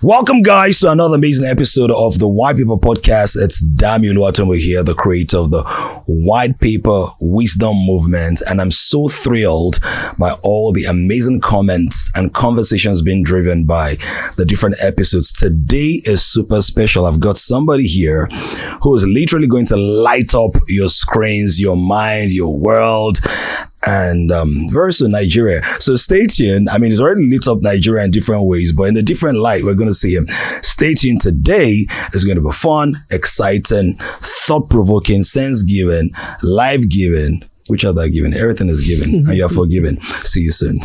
Welcome, guys, to another amazing episode of the White Paper Podcast. It's Damilola Oluwatoyinbo here, the creator of the White Paper Wisdom Movement, and I'm so thrilled by all the amazing comments and conversations being driven by the different episodes. Today is super special. I've got somebody here who is literally going to light up your screens, your mind, your world, and very soon Nigeria. So stay tuned. I mean, he's already lit up Nigeria in different ways, but in a different light, we're going to see him. Stay tuned. Today is going to be fun, exciting, thought-provoking, sense-giving, life-giving. Which other giving? Everything is given, and you are forgiven. See you soon.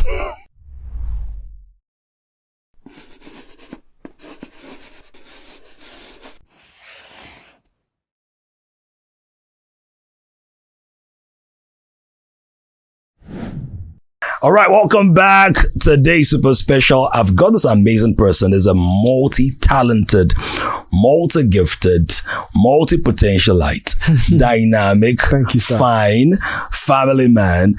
All right, welcome back. Today, super special. I've got this amazing person. He's a multi-talented, multi-gifted, multi-potentialite, dynamic, Thank you, sir. fine, family man,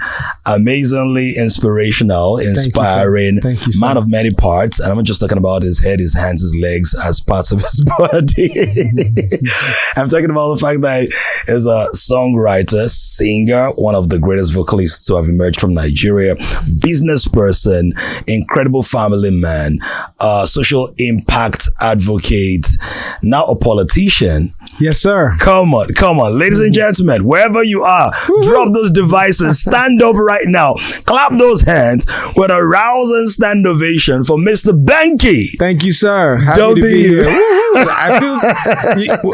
amazingly inspirational, inspiring, Thank you, sir. man of many parts. And I'm not just talking about his head, his hands, his legs as parts of his body. I'm talking about the fact that he's a songwriter, singer, one of the greatest vocalists to have emerged from Nigeria, business person, incredible family man, social impact advocate, now a politician. Yes, sir. Come on. Ladies and gentlemen, wherever you are, drop those devices, stand up right now, clap those hands with a rousing stand ovation for Mr. Banky. Thank you, sir. Happy to be here. I feel,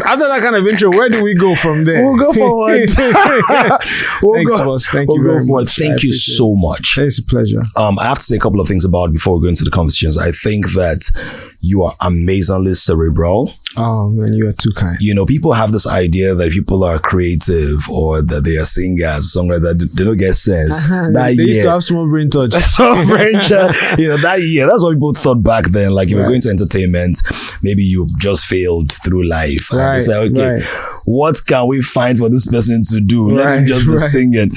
after that kind of intro, where do we go from there? We'll go forward. Boss. Thank you very much. Thank you so much. It's a pleasure. I have to say a couple of things about it before we go into the conversations. I think that you are amazingly cerebral. Oh, man, you are too kind. You know, people have this idea that people are creative or that they are singers, songwriters, that they don't get sense. They used to have small brain touch. You know, that year, that's what people thought back then. Like, if you're going to entertainment, maybe you just failed through life. And they say, okay, what can we find for this person to do? Let him just be singing.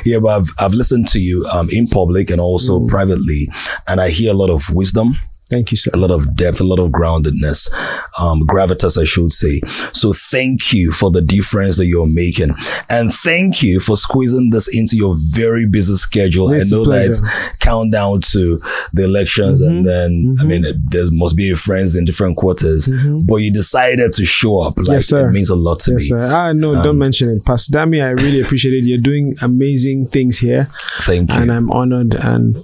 Yeah, but I've listened to you in public and also privately, and I hear a lot of wisdom. Thank you, sir. A lot of depth, a lot of groundedness, gravitas, I should say. So thank you for the difference that you're making. And thank you for squeezing this into your very busy schedule. It's I know that it's countdown to the elections and then, I mean, there must be friends in different quarters, but you decided to show up. Like, yes, sir. It means a lot to me. Sir. No, don't mention it. Pastor Dami, I really appreciate it. You're doing amazing things here. Thank you. And I'm honored, and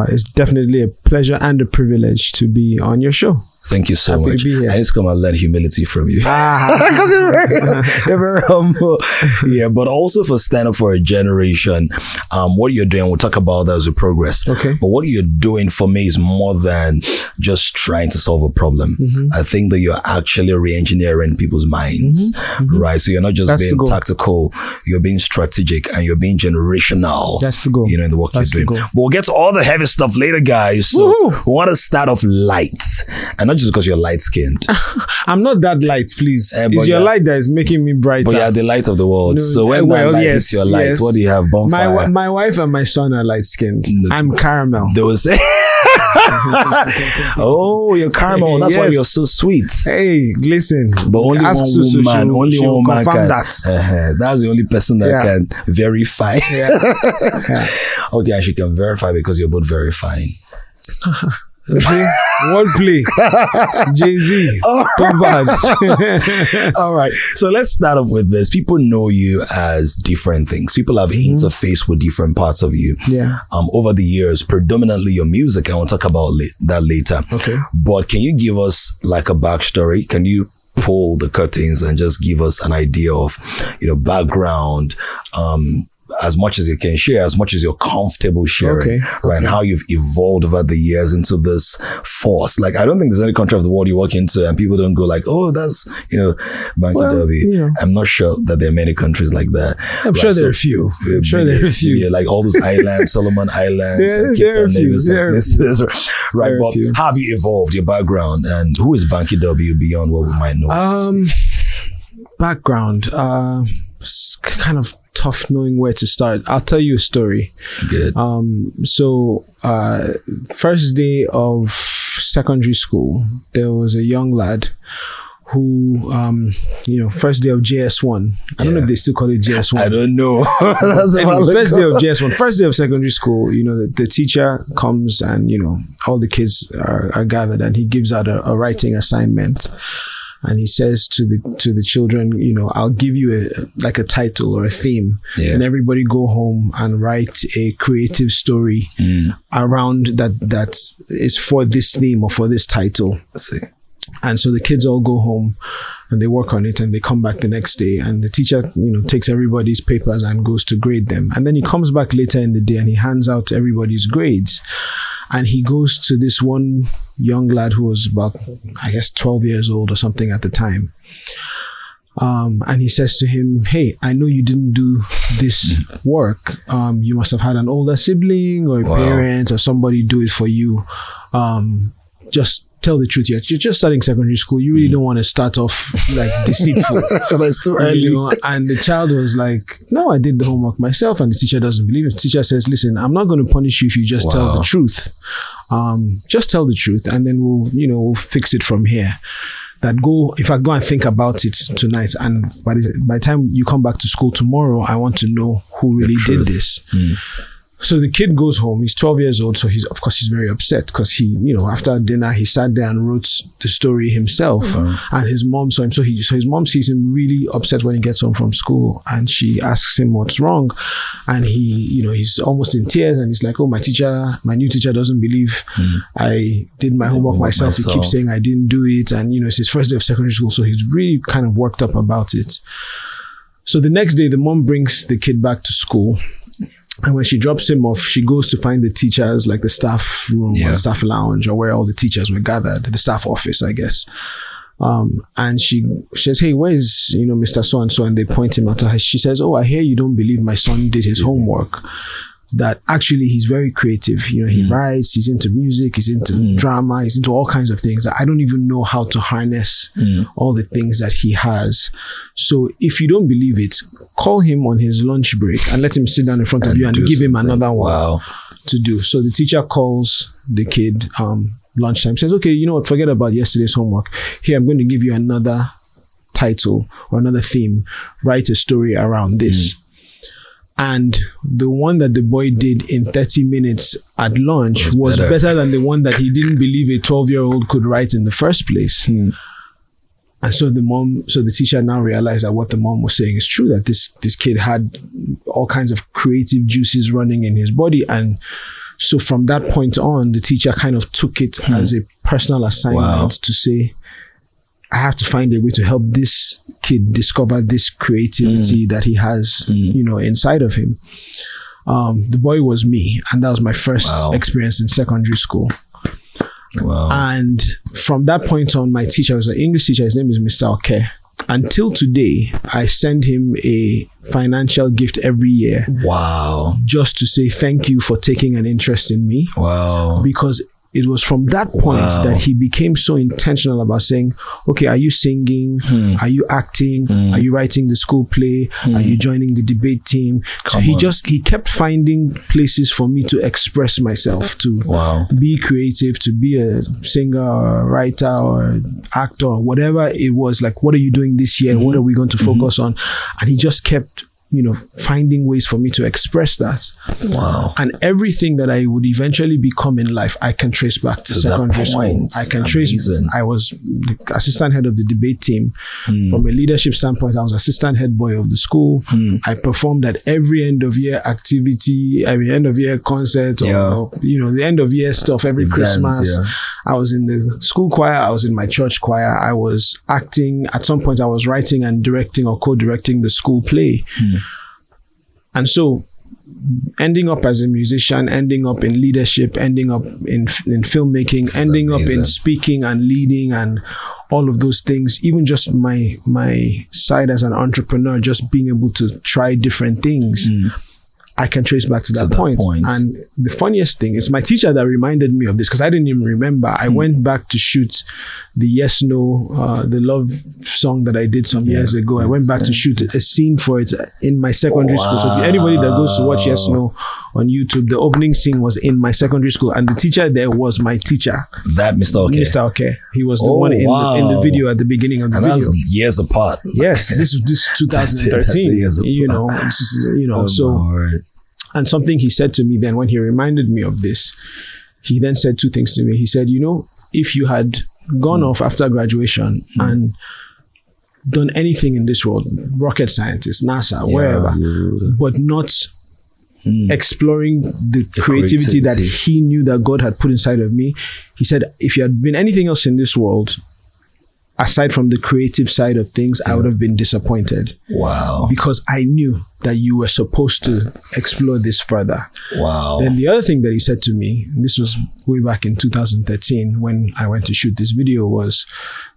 it's definitely a pleasure and a privilege to be on your show. Thank you so Happy much. to be here. I need to come and learn humility from you. Because you're very humble. Yeah, but also for Stand Up for a Generation, what you're doing, we'll talk about that as we progress. Okay. But what you're doing for me is more than just trying to solve a problem. I think that you're actually re-engineering people's minds, right? So you're not just being tactical, you're being strategic and you're being generational. That's the goal. You know, in the work you're doing. But we'll get to all the heavy stuff later, guys. So we want to start off light. And not just because you're light-skinned. I'm not that light, please. It's your light that is making me brighter. But you're the light of the world. No, so when that light hits your light, what do you have? Bonfire? My wife and my son are light-skinned. I'm caramel. They will say, oh, you're caramel. That's why you're so sweet. Hey, listen. But only one woman can. That. That's the only person that can verify. Okay, and she can verify because you're both very fine. Okay. Wordplay. Jay-Z. Too bad. All right. So let's start off with this. People know you as different things. People have interfaced with different parts of you. Yeah. Over the years, predominantly your music. I want to talk about that later. Okay. But can you give us like a backstory? Can you pull the curtains and just give us an idea of, background, as much as you can share, as much as you're comfortable sharing, right? And how you've evolved over the years into this force. Like, I don't think there's any country of the world you walk into and people don't go like, oh, that's, Banky W. I'm not sure that there are many countries like that. I'm sure there are a few. Yeah, like all those islands, Solomon Islands, and Kitts and Nevis and places, right? But how have you evolved, your background, and who is Banky W beyond what we might know? Background, it's kind of tough knowing where to start. I'll tell you a story. Good. So first day of secondary school, there was a young lad who, first day of JS1. I don't know if they still call it JS1. I don't know. Anyway, first day of JS1, first day of secondary school, the teacher comes and, all the kids are gathered, and he gives out a writing assignment. And he says to the children, I'll give you a title or a theme, and everybody go home and write a creative story around that is for this theme or for this title. Let's see. And so the kids all go home and they work on it, and they come back the next day, and the teacher, takes everybody's papers and goes to grade them. And then he comes back later in the day and he hands out everybody's grades. And he goes to this one young lad who was about, 12 years old or something at the time. And he says to him, hey, I know you didn't do this work. You must have had an older sibling or a parent or somebody do it for you. Just tell the truth. You're just starting secondary school. You really don't want to start off like deceitful. That's too early. And the child was like, no, I did the homework myself. And the teacher doesn't believe it. The teacher says, listen, I'm not going to punish you if you just tell the truth. Just tell the truth, and then we'll fix it from here. Go and think about it tonight. And by the time you come back to school tomorrow, I want to know who really did this. So the kid goes home. He's 12 years old. So he's very upset because he, after dinner, he sat there and wrote the story himself. And his mom saw him. So his mom sees him really upset when he gets home from school. And she asks him what's wrong. And he's almost in tears. And he's like, oh, my new teacher doesn't believe I did my homework myself. He keeps saying I didn't do it. And, it's his first day of secondary school. So he's really kind of worked up about it. So the next day, the mom brings the kid back to school. And when she drops him off, she goes to find the teachers, like the staff room or staff lounge, or where all the teachers were gathered, the staff office, I guess. And she says, hey, where is, Mr. So-and-so? And they point him out to her. She says, oh, I hear you don't believe my son did his homework. That actually he's very creative. He writes, he's into music, he's into drama, he's into all kinds of things. I don't even know how to harness all the things that he has. So if you don't believe it, call him on his lunch break and let him sit down in front of you and give him another one to do. So the teacher calls the kid lunchtime, says, okay, you know what, forget about yesterday's homework. Here, I'm going to give you another title or another theme. Write a story around this. And the one that the boy did in 30 minutes at lunch was better than the one that he didn't believe a 12-year-old could write in the first place. And so the teacher now realized that what the mom was saying is true, that this kid had all kinds of creative juices running in his body. And so from that point on, the teacher kind of took it as a personal assignment to say, I have to find a way to help this kid discover this creativity that he has, inside of him. The boy was me, and that was my first experience in secondary school. And from that point on, my teacher was an English teacher. His name is Mr. 𝐿𝐜𝐾𝐒. Until today, I send him a financial gift every year. Just to say thank you for taking an interest in me. Because it was from that point that he became so intentional about saying, okay, are you singing? Are you acting? Are you writing the school play? Are you joining the debate team? So he kept finding places for me to express myself, to be creative, to be a singer or a writer or actor or whatever it was. Like, what are you doing this year? What are we going to focus on? And he just kept finding ways for me to express that. And everything that I would eventually become in life, I can trace back to secondary school. I can trace. I was the assistant head of the debate team. From a leadership standpoint, I was assistant head boy of the school. I performed at every end of year activity, end of year concert, or the end of year stuff every Christmas. I was in the school choir. I was in my church choir. I was acting. At some point, I was writing and directing or co-directing the school play. And so ending up as a musician, ending up in leadership, ending up in filmmaking, ending up in speaking and leading and all of those things, even just my side as an entrepreneur, just being able to try different things. I can trace back to that point. And the funniest thing is my teacher that reminded me of this, because I didn't even remember. I went back to shoot the Yes No, the love song that I did some years ago. I went back to shoot a scene for it in my secondary school. So if anybody that goes to watch Yes No on YouTube, the opening scene was in my secondary school, and the teacher there was my teacher. That Mr. Okay. Mr. Okay. He was the one in the video at the beginning of the video. And that's years apart. Yes, this was 2013. So. And something he said to me then, when he reminded me of this, he then said two things to me. He said, if you had gone off after graduation and done anything in this world, rocket scientist, NASA, wherever, but not exploring the creativity that he knew that God had put inside of me, he said, if you had been anything else in this world, aside from the creative side of things, I would have been disappointed. Wow. Because I knew that you were supposed to explore this further. Wow. Then the other thing that he said to me, and this was way back in 2013 when I went to shoot this video, was,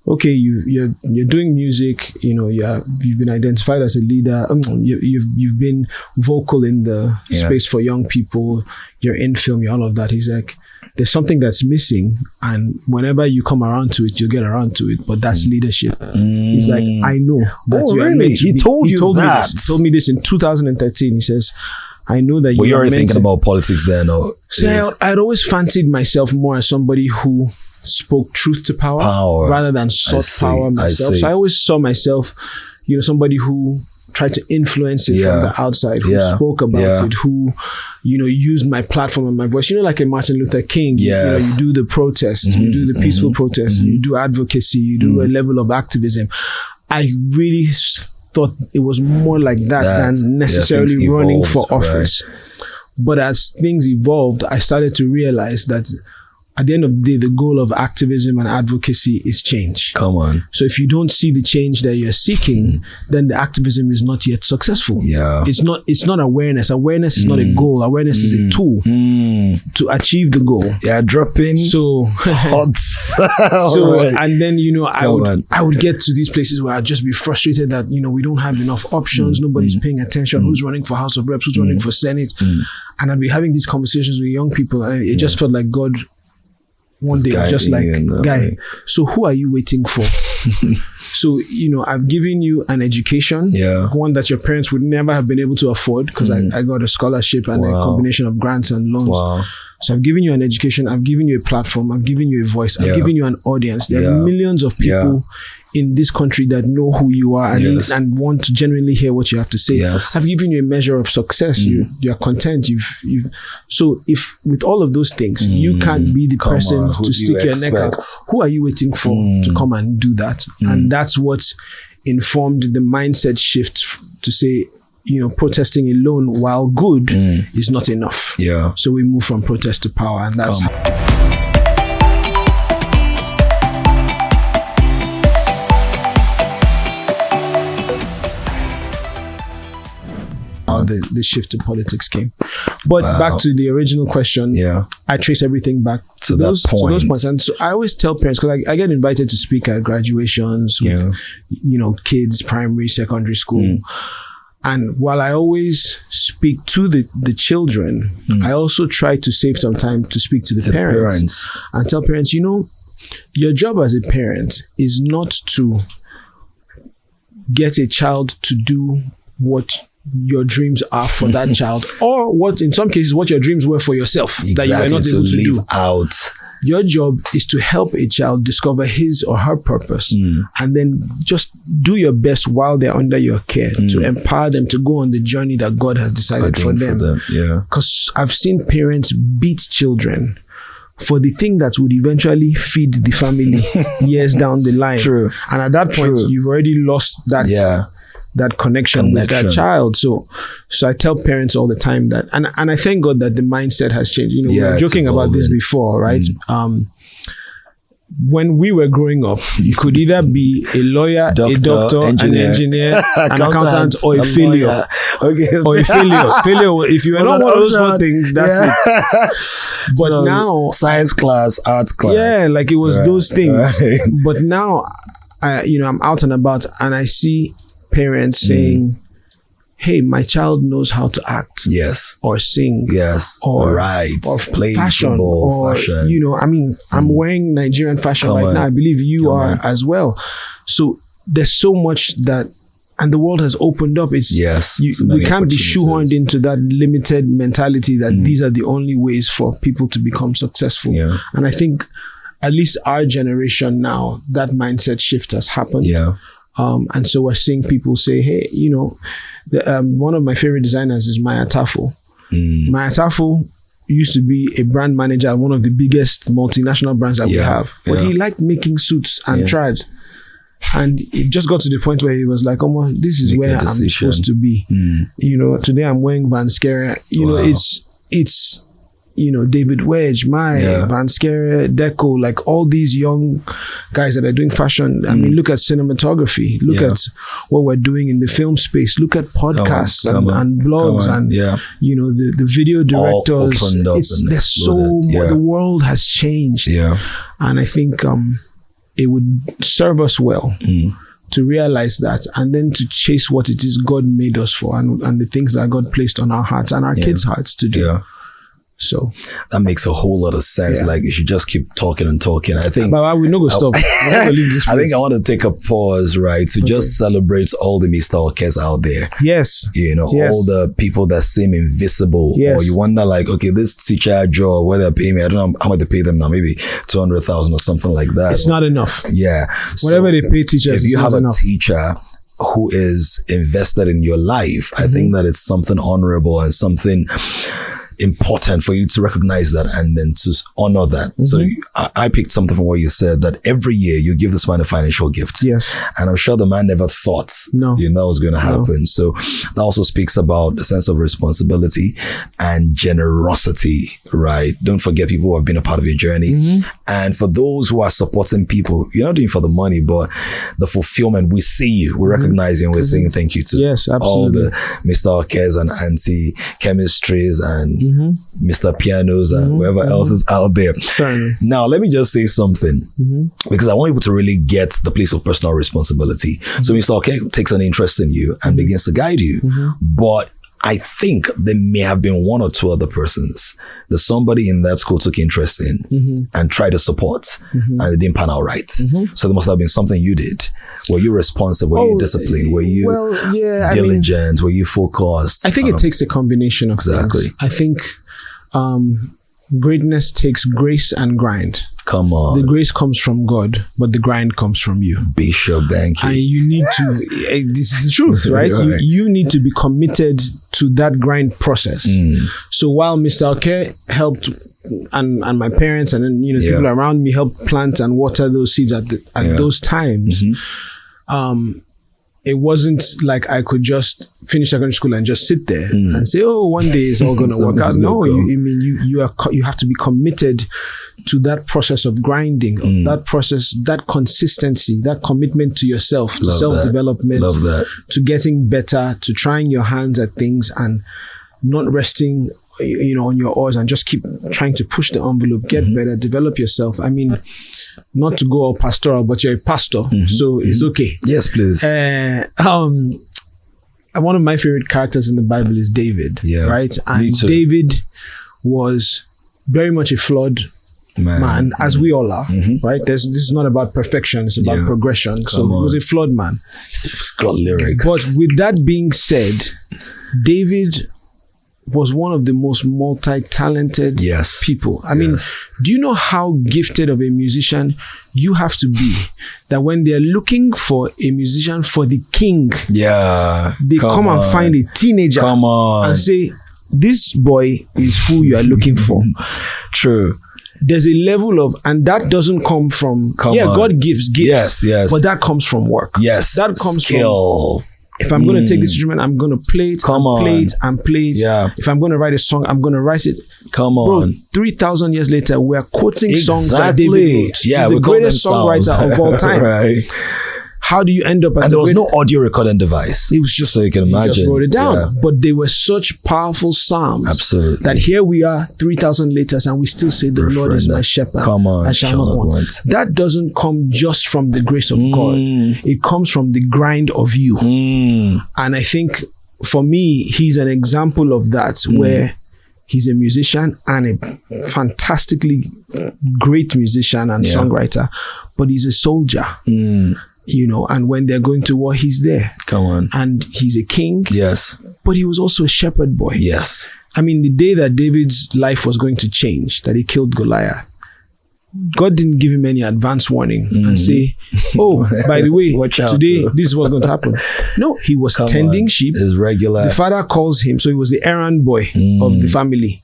okay, you're doing music, you've been identified as a leader, you've been vocal in the space for young people, you're in film, you're all of that. He's like, there's something that's missing, and whenever you come around to it, you'll get around to it, but that's leadership. He's like, I know that you are meant to He told that? He told me this in 2013. He says, I know that you are already thinking about politics then, or? So I'd always fancied myself more as somebody who spoke truth to power. Rather than sought power myself. So I always saw myself, somebody who tried to influence it from the outside, who spoke about it, who, used my platform and my voice. Like a Martin Luther King, you do the protest, you do the peaceful protest, you do advocacy, you do a level of activism. I really thought it was more like that than necessarily running for office. Right. But as things evolved, I started to realize that at the end of the day, the goal of activism and advocacy is change. Come on. So if you don't see the change that you're seeking, then the activism is not yet successful. Yeah. It's not awareness. Awareness is not a goal. Awareness is a tool to achieve the goal. Yeah, dropping. So hot. Right. And then, I would get to these places where I'd just be frustrated that, we don't have enough options. Nobody's paying attention. Who's running for House of Reps? Who's running for Senate? And I'd be having these conversations with young people, and it just felt like God one day just like, guy, so who are you waiting for? So, I've given you an education, one that your parents would never have been able to afford, because I got a scholarship and a combination of grants and loans. So I've given you an education, I've given you a platform, I've given you a voice, I've given you an audience. There are millions of people in this country that know who you are and want to genuinely hear what you have to say. I've given you a measure of success. You're content. So if with all of those things, you can't be the person to stick your neck out, who are you waiting for to come and do that? And that's what informed the mindset shift to say, protesting alone, while good, is not enough. So we move from protest to power, and that's how the shift to politics came. But back to the original question, I trace everything back to those points. And so I always tell parents, because I get invited to speak at graduations with, kids, primary, secondary school. And while I always speak to the children, I also try to save some time to speak to the parents and tell parents, your job as a parent is not to get a child to do what your dreams are for that child, or what in some cases what your dreams were for yourself that you were not able to do. Your job is to help a child discover his or her purpose, and then just do your best while they're under your care to empower them to go on the journey that God has decided for them. Because I've seen parents beat children for the thing that would eventually feed the family years down the line. True. And at that point, you've already lost that that connection with that child. So I tell parents all the time that, and I thank God that the mindset has changed. We were joking about this before, right? When we were growing up, you could either be a lawyer, a doctor, engineer, an engineer, an accountant, or a failure. Or a failure. Failure. If you are not one of those four things, that's it. But so, now, science class, arts class. like it was those things. But now, I'm out and about, and I see parents saying, hey, my child knows how to act. Yes. Or sing. Yes. Or play fashion. football, Or, fashion. you know, I mean, I'm wearing Nigerian fashion now. I believe you are as well. So there's so much that, and the world has opened up. It's we can't be shoehorned into that limited mentality that these are the only ways for people to become successful. Yeah. And I think at least our generation now, that mindset shift has happened. Yeah. And so we're seeing people say, hey, you know, one of my favorite designers is Maya Tafo. Maya Tafo used to be a brand manager at one of the biggest multinational brands that we have. But he liked making suits and tried. And it just got to the point where he was like, oh, this is where I'm supposed to be. You know, today I'm wearing 𝐕𝐈𝐃𝐄. You know, it's you know, David Wedge, 𝐕𝐈𝐃𝐄, Deco, like all these young guys that are doing fashion. I mean, look at cinematography. Look at what we're doing in the film space. Look at podcasts and blogs and, you know, the video directors. There's so much. The world has changed. Yeah. And I think it would serve us well to realize that, and then to chase what it is God made us for, and the things that God placed on our hearts and our kids' hearts to do. Yeah. So that makes a whole lot of sense. Like you should just keep talking and talking. I think but we no go stop. I think I want to take a pause, right, to just celebrate all the Mr. 𝐂𝐿s out there. Yes. You know, all the people that seem invisible. Yes. Or you wonder like, okay, this teacher job, where they're paying me, I don't know how much they pay them now, maybe 200,000 or something like that. It's not enough. Yeah. Whatever they pay teachers, if you have a teacher who is invested in your life, I think that it's something honorable and something important for you to recognize that and then to honor that. So I picked something from what you said, that every year you give this man a financial gift. Yes. And I'm sure the man never thought you know that was going to happen. So that also speaks about the sense of responsibility and generosity, right? Don't forget people who have been a part of your journey. And for those who are supporting people, you're not doing it for the money, but the fulfillment. We see you, we recognize you, and we're saying thank you to all the Mr. 𝐂𝐿s and Auntie Chemistries and Mr. Pianos and whoever else is out there. Certainly. Now, let me just say something because I want people to really get the place of personal responsibility. So Mr. 𝐂𝐿 takes an interest in you and begins to guide you. But I think there may have been one or two other persons that somebody in that school took interest in and tried to support and it didn't pan out right. So there must have been something you did. Were you responsive? Were you disciplined? Were you diligent? Were you focused? I think it takes a combination of things. I think greatness takes grace and grind. Come on. The grace comes from God, but the grind comes from you. Bishop Banky. And you need to, this is the truth, right? You need to be committed to that grind process. So while Mr. 𝐂𝐿 helped, and my parents and then, you know, people around me helped plant and water those seeds at those times, it wasn't like I could just finish secondary school and just sit there and say, oh, one day it's all going to work out. No, you have to be committed to that process of grinding, that process, that consistency, that commitment to yourself, to self-development, to getting better, to trying your hands at things and not resting, you know, on your oars, and just keep trying to push the envelope, get better, develop yourself. I mean, not to go all pastoral, but you're a pastor, so it's okay. Yes, please. One of my favorite characters in the Bible is David, right? And David was very much a flawed man, as we all are, right? This is not about perfection, it's about progression. So he was a flawed man. It's got lyrics. But with that being said, David was one of the most multi-talented people. I mean, do you know how gifted of a musician you have to be that when they're looking for a musician for the king, they come and find a teenager and say, this boy is who you are looking for. True. There's a level of, and that doesn't come from, God gives gifts, but that comes from work. That comes skill. From, if I'm going to take this instrument, I'm going to play it, play it. If I'm going to write a song, I'm going to write it. Bro, 3,000 years later, we're quoting songs that David wrote. He's the greatest songwriter of all time. How do you end up? And there was no audio recording device. It was just so you can imagine. He just wrote it down. But they were such powerful psalms. Absolutely. That here we are 3,000 later and we still say the Lord is my shepherd. I shall not want. That doesn't come just from the grace of God. It comes from the grind of you. And I think for me, he's an example of that, where he's a musician and a fantastically great musician and songwriter, but he's a soldier. You know, and when they're going to war, he's there. Come on. And he's a king. Yes. But he was also a shepherd boy. Yes. I mean, the day that David's life was going to change, that he killed Goliath, God didn't give him any advance warning and say, oh, by the way, today, this is what's going to happen. No, he was tending sheep. His regular. The father calls him. So he was the errand boy of the family.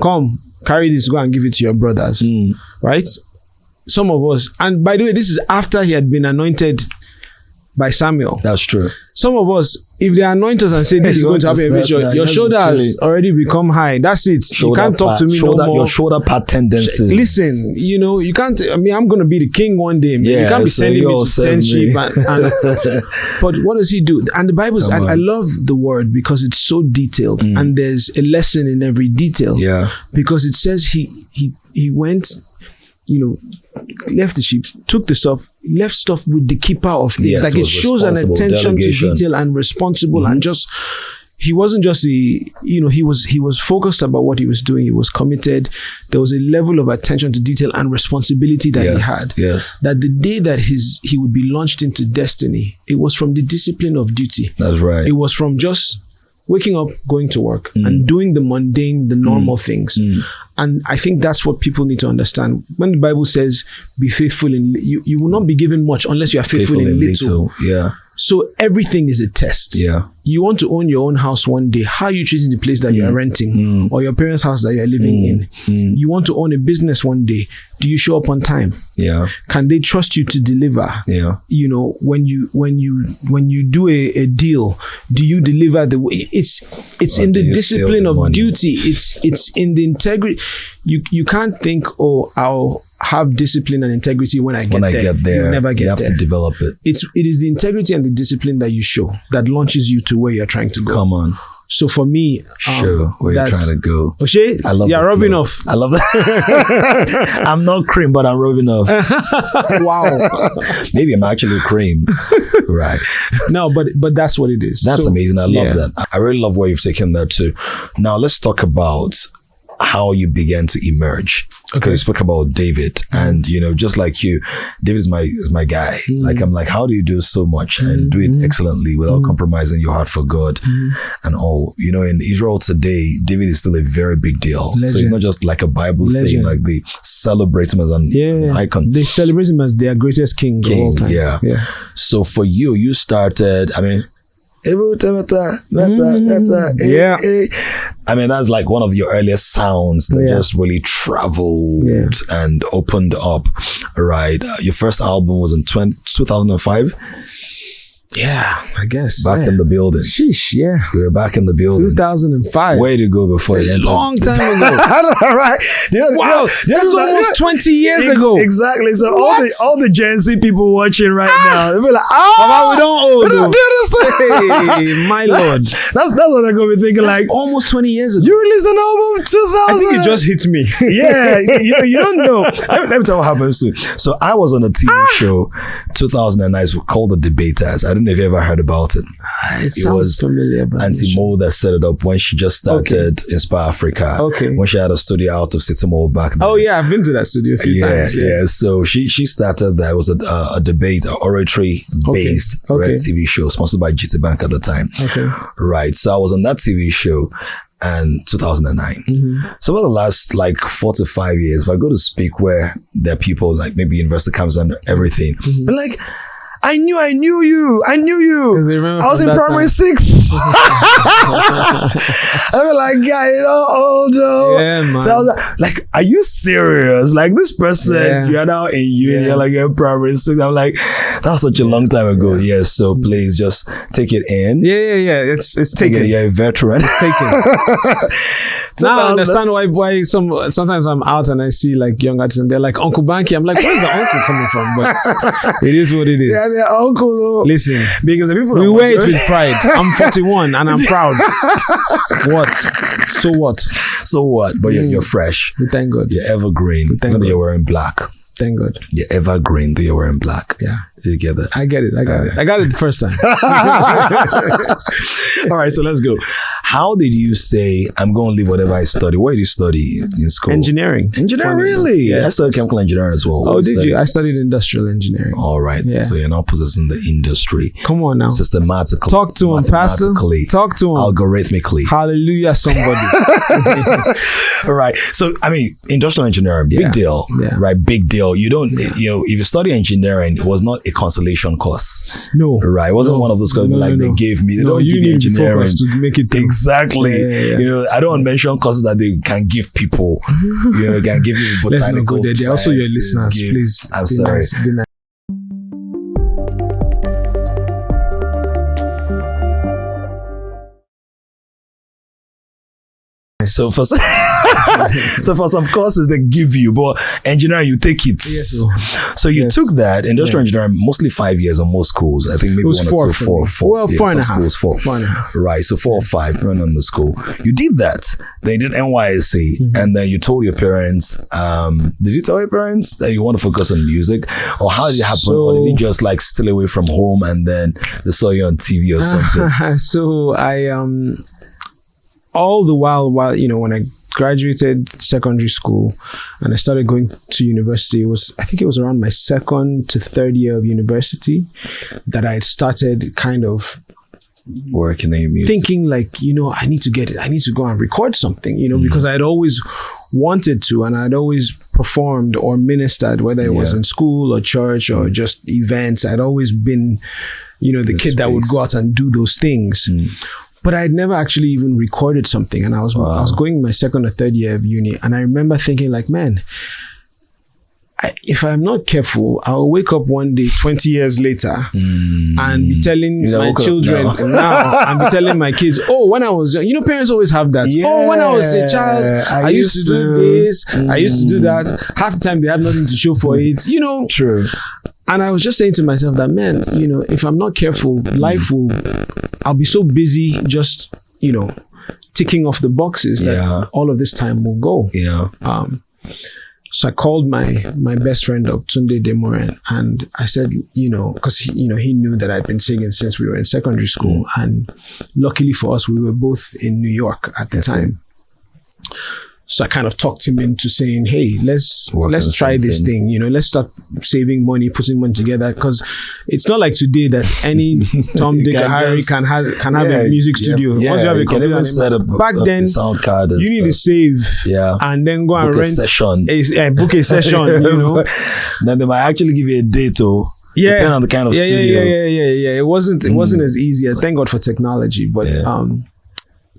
Come, carry this, go and give it to your brothers. Right? Some of us, and by the way, this is after he had been anointed by Samuel. That's true. Some of us, if they anoint us and say this is going to happen, your shoulder has already become high. That's it. You can't talk to me no more. Your shoulder part tendencies. Listen, you know, you can't. I mean, I'm going to be the king one day. Yeah, you can't be sending me to tend sheep. But what does he do? And the Bible, I love the word because it's so detailed, and there's a lesson in every detail. Yeah, because it says he went. You know, left the sheep, took the stuff, left stuff with the keeper of things. Yes, like it shows an attention to detail and responsible and just, he wasn't just he was focused about what he was doing. He was committed. There was a level of attention to detail and responsibility that he had. Yes. That the day that he would be launched into destiny, it was from the discipline of duty. That's right. It was from just waking up, going to work, and doing the mundane, the normal things. And I think that's what people need to understand. When the Bible says, be faithful in, you will not be given much unless you are faithful in little. Yeah. So everything is a test. Yeah. You want to own your own house one day. How are you choosing the place that you are renting or your parents' house that you are living in? You want to own a business one day. Do you show up on time? Yeah. Can they trust you to deliver? Yeah. You know, when you do a deal, do you deliver the way? It's in the discipline of duty. It's in the integrity. You can't think, oh, I'll have discipline and integrity when I get there. You'll never get there. You have to develop it. It is the integrity and the discipline that you show that launches you to where you're trying to go. Come on. So for me, where you're trying to go. Oshay, I love. You're rubbing off. I love that. I'm not cream, but I'm rubbing off. Wow. Maybe I'm actually cream. Right. No, but that's what it is. That's amazing. I love that. I really love where you've taken that too. Now let's talk about how you began to emerge. Okay. You spoke about David, and you know, just like you, David is my guy. Like I'm like, how do you do so much and do it excellently without compromising your heart for God and all? You know, in Israel today, David is still a very big deal. Legend. So it's not just like a Bible thing. Like they celebrate him as an icon. They celebrate him as their greatest king of all time. Yeah. So for you started. I mean. I mean, that's like one of your earliest sounds that just really traveled and opened up, right? Your first album was in 2005? Yeah, I guess. Back in the building. Sheesh, yeah. We were back in the building. 2005. Where did you go before you entered? A long time ago. All right. Wow, that's almost 20 years ago. Exactly. So all the Gen Z people watching right now, they'll be like, Mama, we don't old. Hey, my Lord. That's what they're going to be thinking, like, almost 20 years ago. You released an album 2000. I think it just hit me. Yeah, you don't know. Let me tell you what happens too. So I was on a TV show 2009 called The Debaters. I don't know if you ever heard about it. It sounds familiar. Auntie Mo that set it up when she just started Inspire Africa. Okay. When she had a studio out of City Mall back then. Oh yeah, I've been to that studio a few times. Yeah. So she started that. It was a debate, oratory based TV show sponsored by GT Bank at the time. Okay. Right. So I was on that TV show. And 2009. So over the last like 4 to 5 years, if I go to speak where there are people like maybe university camps and everything, but like, I knew you. I was in primary 6. I was like, yeah, you know, old. Yeah, man. So I was like, are you serious? Like this person, you're now in uni, you're like in primary 6. I'm like, that was such a long time ago. Yes, so please just take it in. Yeah. It's taken. You're a veteran. It's taken. Now I understand why sometimes I'm out and I see like young artists and they're like Uncle Banky. I'm like, where's the uncle coming from? But it is what it is. Yeah, they're uncle though. Listen, because the people we wear it with pride. I'm 41 and I'm proud. What? So what? So what? But you're fresh. We thank God. You're evergreen. Even though you're wearing black. Thank God. You're evergreen that you're wearing black. Yeah. Did you get that? I get it. I got it the first time. All right, so let's go. How did you say, I'm going to leave whatever I study? What did you study in school? Engineering. Engineering, really? Yes. I studied chemical engineering as well. Oh, did you? I studied industrial engineering. All right. Yeah. So you're now possessing the industry. Come on now. Systematically. Talk to him, Pastor. Talk to him. Algorithmically. Hallelujah, somebody. All right. So, I mean, industrial engineering, big deal. Yeah. Right? Big deal. You don't, if you study engineering, it was not a consolation course. No. Right? It wasn't one of those courses they gave me. They don't give you engineering. To make it through. Exactly. I don't mention courses that they can give people. Can give you botanical. Let's not go there. They're also your listeners, please. I'm sorry. Nice, be nice. So for some courses they give you, but engineering you take it. Yes, so you took that industrial engineering, mostly 5 years on most schools. I think maybe it was 1 4 or 2, 4. Well, 4 and a half. Schools, 4. 4 and a half. Right. So 4 or 5 depending on the school. You did that. Then you did NYSC, and then you told your parents. Did you tell your parents that you want to focus on music, or how did it happen? Or did you just like steal away from home and then they saw you on TV or something? So I all the while when I graduated secondary school and I started going to university, I think it was around my second to third year of university that I had started kind of working in music, thinking like, I need to get it. I need to go and record something, because I had always wanted to, and I'd always performed or ministered, whether it was in school or church or just events. I'd always been, the kid that would go out and do those things. But I had never actually even recorded something. And I was going my second or third year of uni. And I remember thinking like, man, if I'm not careful, I'll wake up one day 20 years later and be telling my children now, and be telling my kids, when I was young, parents always have that. Yeah, when I was a child, I used to do this, I used to do that. Half the time they have nothing to show for it, True. And I was just saying to myself that, man, if I'm not careful, I'll be so busy just, ticking off the boxes that all of this time will go. Yeah. So I called my best friend up, Tunde Demoren, and I said, because he knew that I'd been singing since we were in secondary school, and luckily for us, we were both in New York at the time. So I kind of talked him into saying, hey, let's try this thing. Let's start saving money, putting money together. Because it's not like today that any Tom, Dick, or Harry can have a music studio. Once you have a computer, back then, you need to save and then go and rent book a session. Then they might actually give you a date depending on the kind of studio. It wasn't as easy as, thank God for technology, but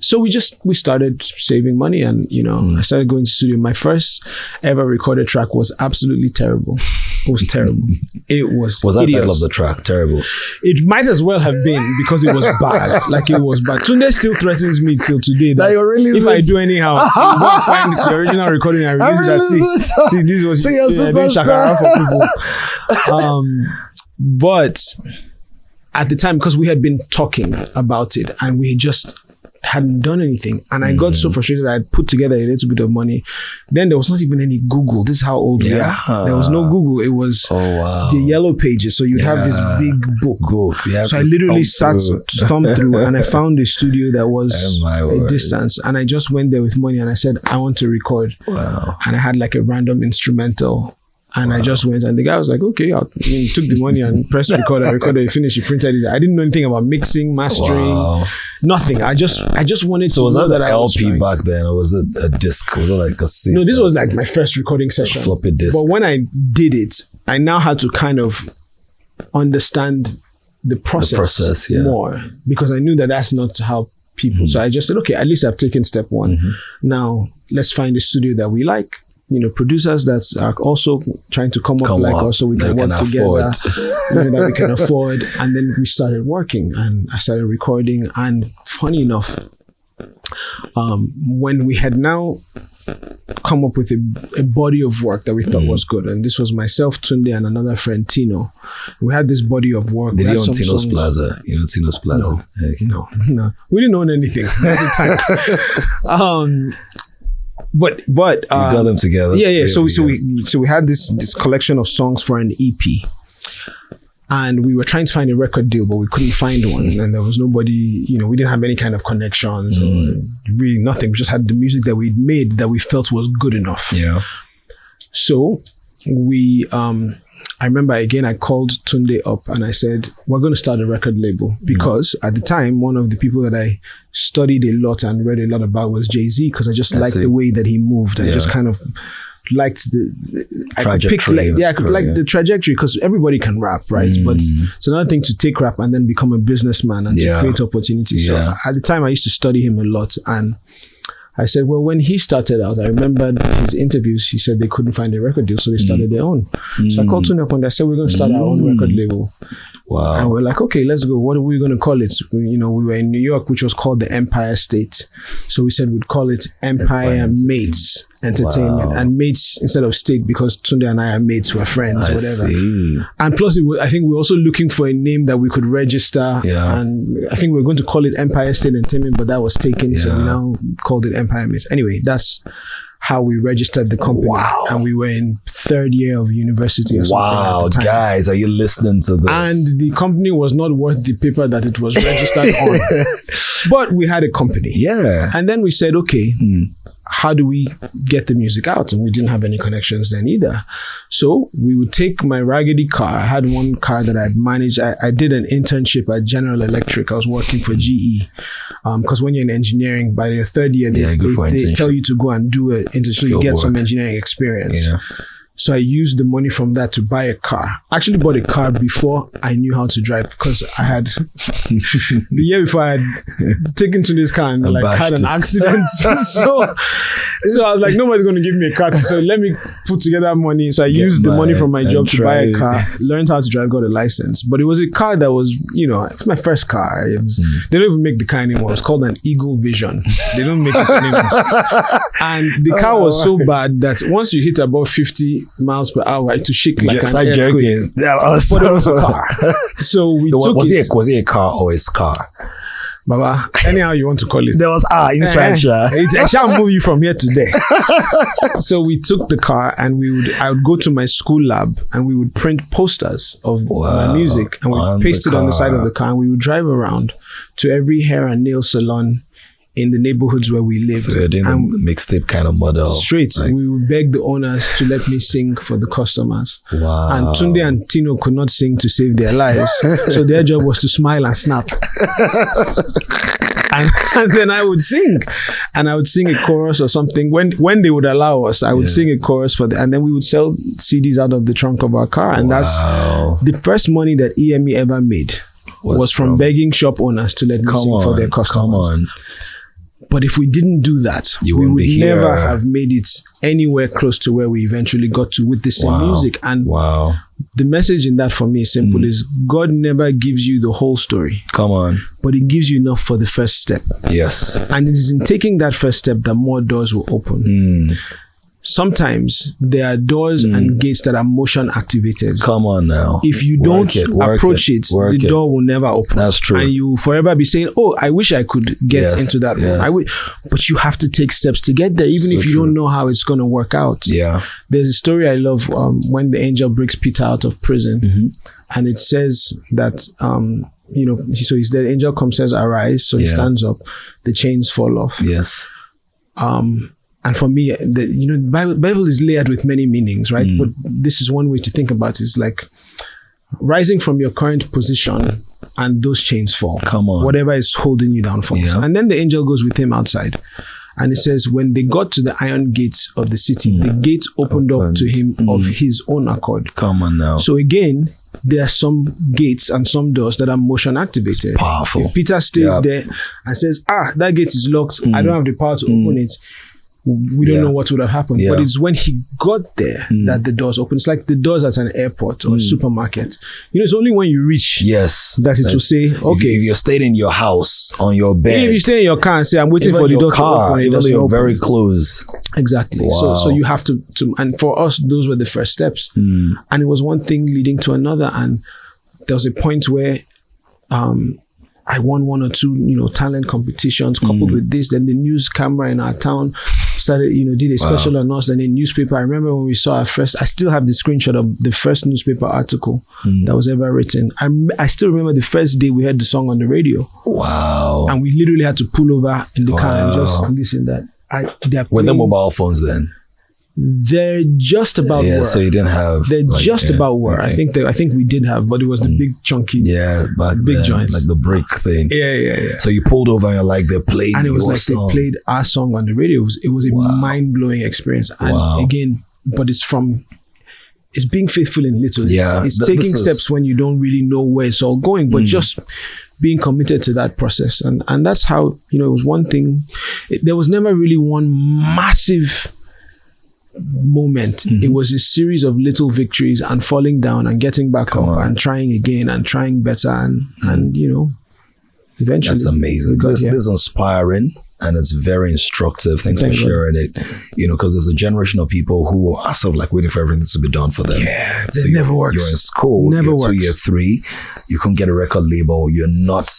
so we started saving money, and I started going to studio. My first ever recorded track was absolutely terrible. It was terrible. It was that the title of the track? Terrible. It might as well have been, because it was bad. Like, it was bad. Tunde still threatens me till today that if I do anyhow, I'm going to find the original recording and release it. See, this was doing shakara for people. But at the time, because we had been talking about it and we just hadn't done anything, and I got so frustrated, I had put together a little bit of money. Then there was not even any Google. This is how old we are. There was no Google. It was the yellow pages. So you'd have this big book. So I literally thumbed through and I found a studio that was a distance, and I just went there with money and I said, I want to record. And I had like a random instrumental. And I just went, and the guy was like, okay, he took the money and pressed record. I recorded it, finished, he printed it. I didn't know anything about mixing, mastering, nothing. I just wanted to know. So was that an LP back then, or was it a disc? Was it like a CD? No, this was like my first recording session. Floppy disk. But when I did it, I now had to kind of understand the process more, because I knew that that's not how people. So I just said, okay, at least I've taken step one. Now let's find a studio that we like. Producers that are also trying to come up like us, so we can work together, that we can afford. And then we started working, and I started recording. And funny enough, when we had now come up with a body of work that we thought was good, and this was myself, Tunde, and another friend, Tino. We had this body of work. Did you own Tino's Plaza? Tino's Plaza? No. We didn't own anything at the time. But you got them together. Yeah. So we had this collection of songs for an EP. And we were trying to find a record deal, but we couldn't find one. And there was nobody, we didn't have any kind of connections or really nothing. We just had the music that we'd made that we felt was good enough. Yeah. So I remember again, I called Tunde up and I said, we're going to start a record label. Because at the time, one of the people that I studied a lot and read a lot about was Jay-Z, because I just liked the way that he moved. I just kind of liked the trajectory, because everybody can rap, right? But it's another thing to take rap and then become a businessman and to create opportunities. So at the time I used to study him a lot, and I said, well, when he started out, I remembered his interviews, he said they couldn't find a record deal, so they started their own. So I called Tony up and I said, we're going to start our own record label. Wow. And we're like, okay, let's go. What are we going to call it? We were in New York, which was called the Empire State. So we said we'd call it Empire Mates Entertainment. And Mates instead of State, because Tunde and I are mates, we're friends, whatever. See. And plus, I think we were also looking for a name that we could register. Yeah. And I think we were going to call it Empire State Entertainment, but that was taken. So we now called it Empire Mates. Anyway, that's how we registered the company. Wow. And we were in third year of university or something. Wow, guys, are you listening to this? And the company was not worth the paper that it was registered on. But we had a company. Yeah. And then we said, okay, how do we get the music out? And we didn't have any connections then either. So we would take my raggedy car. I had one car that I'd managed. I did an internship at General Electric. I was working for GE. Because when you're in engineering, by your third year, they tell you to go and do an internship so you get some engineering experience. Yeah. So I used the money from that to buy a car. I actually bought a car before I knew how to drive, because I had the year before I had taken to this car and had an accident. so I was like, nobody's going to give me a car. So let me put together money. So I used the money from my job to buy a car, learned how to drive, got a license. But it was a car that was, it was my first car. They don't even make the car anymore. It's called an Eagle Vision. They don't make it anymore. And the car was so bad that once you hit above 50 miles per hour, to shake like an earthquake. But it was a car. So we took it. Was it a car or a scar? Baba, anyhow you want to call it. There was inside. I shall move you from here today. So we took the car and I would go to my school lab and we would print posters of my music and we would paste it on the side of the car and we would drive around to every hair and nail salon in the neighborhoods where we lived. So you're doing a mixtape kind of model. Straight. We would beg the owners to let me sing for the customers. Wow. And Tunde and Tino could not sing to save their lives. So their job was to smile and snap. And then I would sing. And I would sing a chorus or something. When they would allow us, I would sing a chorus and then we would sell CDs out of the trunk of our car. And that's the first money that EME ever made was from begging shop owners to let me sing for their customers. Come on. But if we didn't do that, we would never have made it anywhere close to where we eventually got to with the same music. And the message in that for me is simple: is God never gives you the whole story. Come on. But He gives you enough for the first step. Yes. And it is in taking that first step that more doors will open. Sometimes there are doors and gates that are motion activated. Come on now. If you don't approach it, the door will never open. That's true. And you'll forever be saying, oh, I wish I could get into that room. But you have to take steps to get there, even if you don't know how it's going to work out. Yeah. There's a story I love when the angel breaks Peter out of prison. And it says that, so the angel comes, says, arise. So he stands up, the chains fall off. Yes. And for me, the Bible is layered with many meanings, right? But this is one way to think about it. It's like rising from your current position and those chains fall. Come on. Whatever is holding you down falls. And then the angel goes with him outside. And it says, when they got to the iron gates of the city, the gates opened up to him of his own accord. Come on now. So again, there are some gates and some doors that are motion activated. It's powerful. If Peter stays there and says, that gate is locked, I don't have the power to open it, we don't know what would have happened. But it's when he got there that the doors open. It's like the doors at an airport or a supermarket. It's only when you reach that it will say, okay. If you stayed in your house, on your bed. If you stay in your car and say, I'm waiting for the door to open. Even though you're very close. Exactly. Wow. So you have to, and for us, those were the first steps. And it was one thing leading to another. And there was a point where I won one or two, talent competitions coupled with this. Then the news camera in our town started, did a special on us and a newspaper. I remember when we saw our first, I still have the screenshot of the first newspaper article that was ever written. I still remember the first day we heard the song on the radio. Wow. And we literally had to pull over in the car and just listen that. Were there mobile phones then? They're just about yeah, were. So you didn't have. They're just about were. Okay. I think we did have, but it was the big chunky. Yeah, back big then, joints, like the brick thing. Yeah. So you pulled over and you're like, they played, and it was like song. they played our song on the radio. It was a mind blowing experience. And again, but it's being faithful in little. It's taking steps when you don't really know where it's all going, but just being committed to that process. And that's how, it was one thing. There was never really one massive moment. It was a series of little victories and falling down and getting back up and trying again and trying better and eventually. That's amazing. This is inspiring and it's very instructive. Thanks for sharing it. Because there's a generation of people who are sort of like waiting for everything to be done for them. Yeah, so it never works. You're in school, never works. 2 year 3, you can get a record label. You're not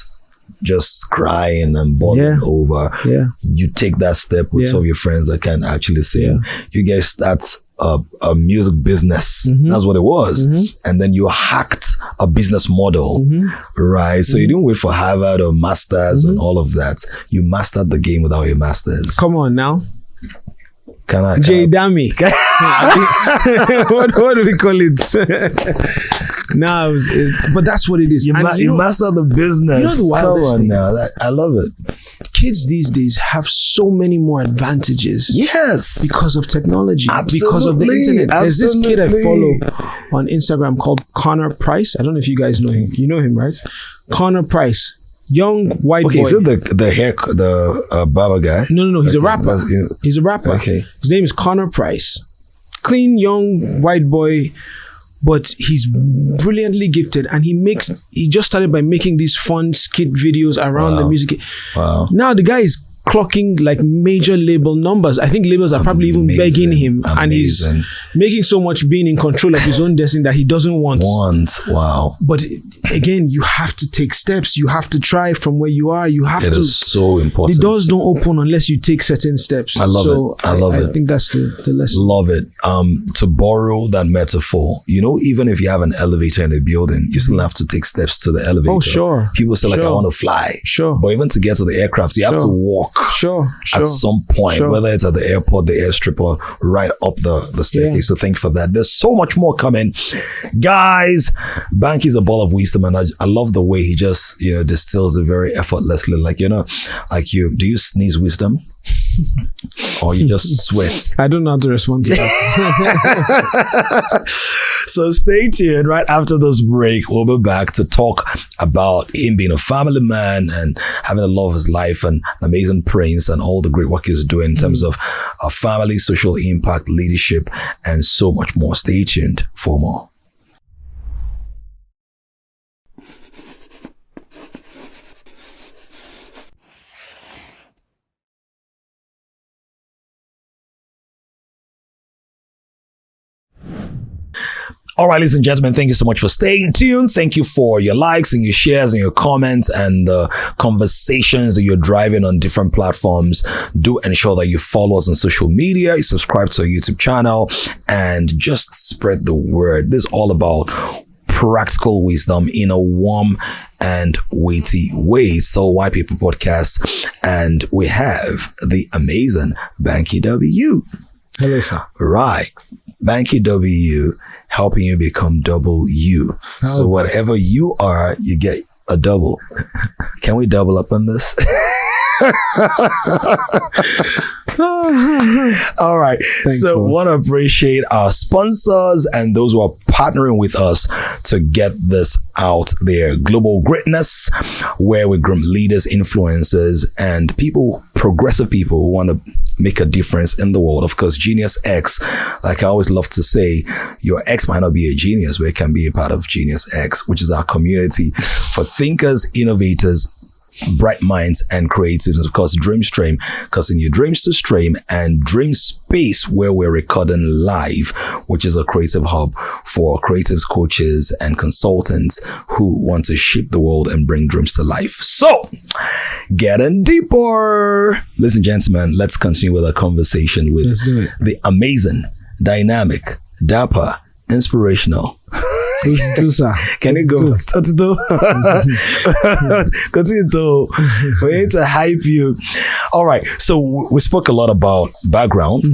just crying and bawling over. Yeah. You take that step with some of your friends that can actually sing. You guys start a music business. That's what it was. And then you hacked a business model, right? So you didn't wait for Harvard or masters and all of that. You mastered the game without your masters. Come on now. J Dami. What do we call it? No, but that's what it is. You master the business. The wildest thing? Now. I love it. Kids these days have so many more advantages. Yes. Because of technology. Absolutely. Because of the internet. There's this kid I follow on Instagram called Connor Price. I don't know if you guys know him. You know him, right? Connor Price. Young white boy. Is it the barber guy? No. He's a rapper. He's a rapper. Okay. His name is Connor Price. Clean, young, white boy, but he's brilliantly gifted. And he just started by making these fun skit videos around the music. Wow. Now the guy is clocking like major label numbers. I think labels are probably even begging him. And he's making so much being in control of his own destiny that he doesn't want. Wow. But again, you have to take steps. You have to try from where you are. You have to. It is so important. The doors don't open unless you take certain steps. I love it. I love it. I think that's the lesson. Love it. To borrow that metaphor, even if you have an elevator in a building, you still have to take steps to the elevator. Oh, sure. People say like, I want to fly. Sure. But even to get to the aircraft, you have to walk. Sure. At some point, whether it's at the airport, the airstrip, or right up the staircase. So thank you for that. There's so much more coming. Guys, Banky is a ball of wisdom, and I love the way he just, distills it very effortlessly. Like, do you sneeze wisdom? Or you just sweat? I don't know how to respond to that. So stay tuned. Right after this break, we'll be back to talk about him being a family man and having the love of his life and amazing prince and all the great work he's doing in terms of family, social impact, leadership, and so much more. Stay tuned for more. All right, ladies and gentlemen, thank you so much for staying tuned. Thank you for your likes and your shares and your comments and the conversations that you're driving on different platforms. Do ensure that you follow us on social media, you subscribe to our YouTube channel, and just spread the word. This is all about practical wisdom in a warm and weighty way. So White Paper Podcast, and we have the amazing Banky W. Hello, sir. Right. Banky W, helping you become double you. So whatever you are, you get a double. Can we double up on this? All right. Thanks, so want to appreciate our sponsors and those who are partnering with us to get this out there. Global Greatness, where we groom leaders, influencers, and people, progressive people who want to make a difference in the world. Of course, Genius X, like I always love to say, your X might not be a genius, but it can be a part of Genius X, which is our community for thinkers, innovators, bright minds and creatives. Of course, Dreamstream, because in your dreams to stream, and Dream Space, where we're recording live, which is a creative hub for creatives, coaches, and consultants who want to shape the world and bring dreams to life. So, getting deeper. Ladies and gentlemen, let's continue with our conversation with the amazing, dynamic, dapper, inspirational. Can you go? Continue to. We need to hype you. All right. So we spoke a lot about background,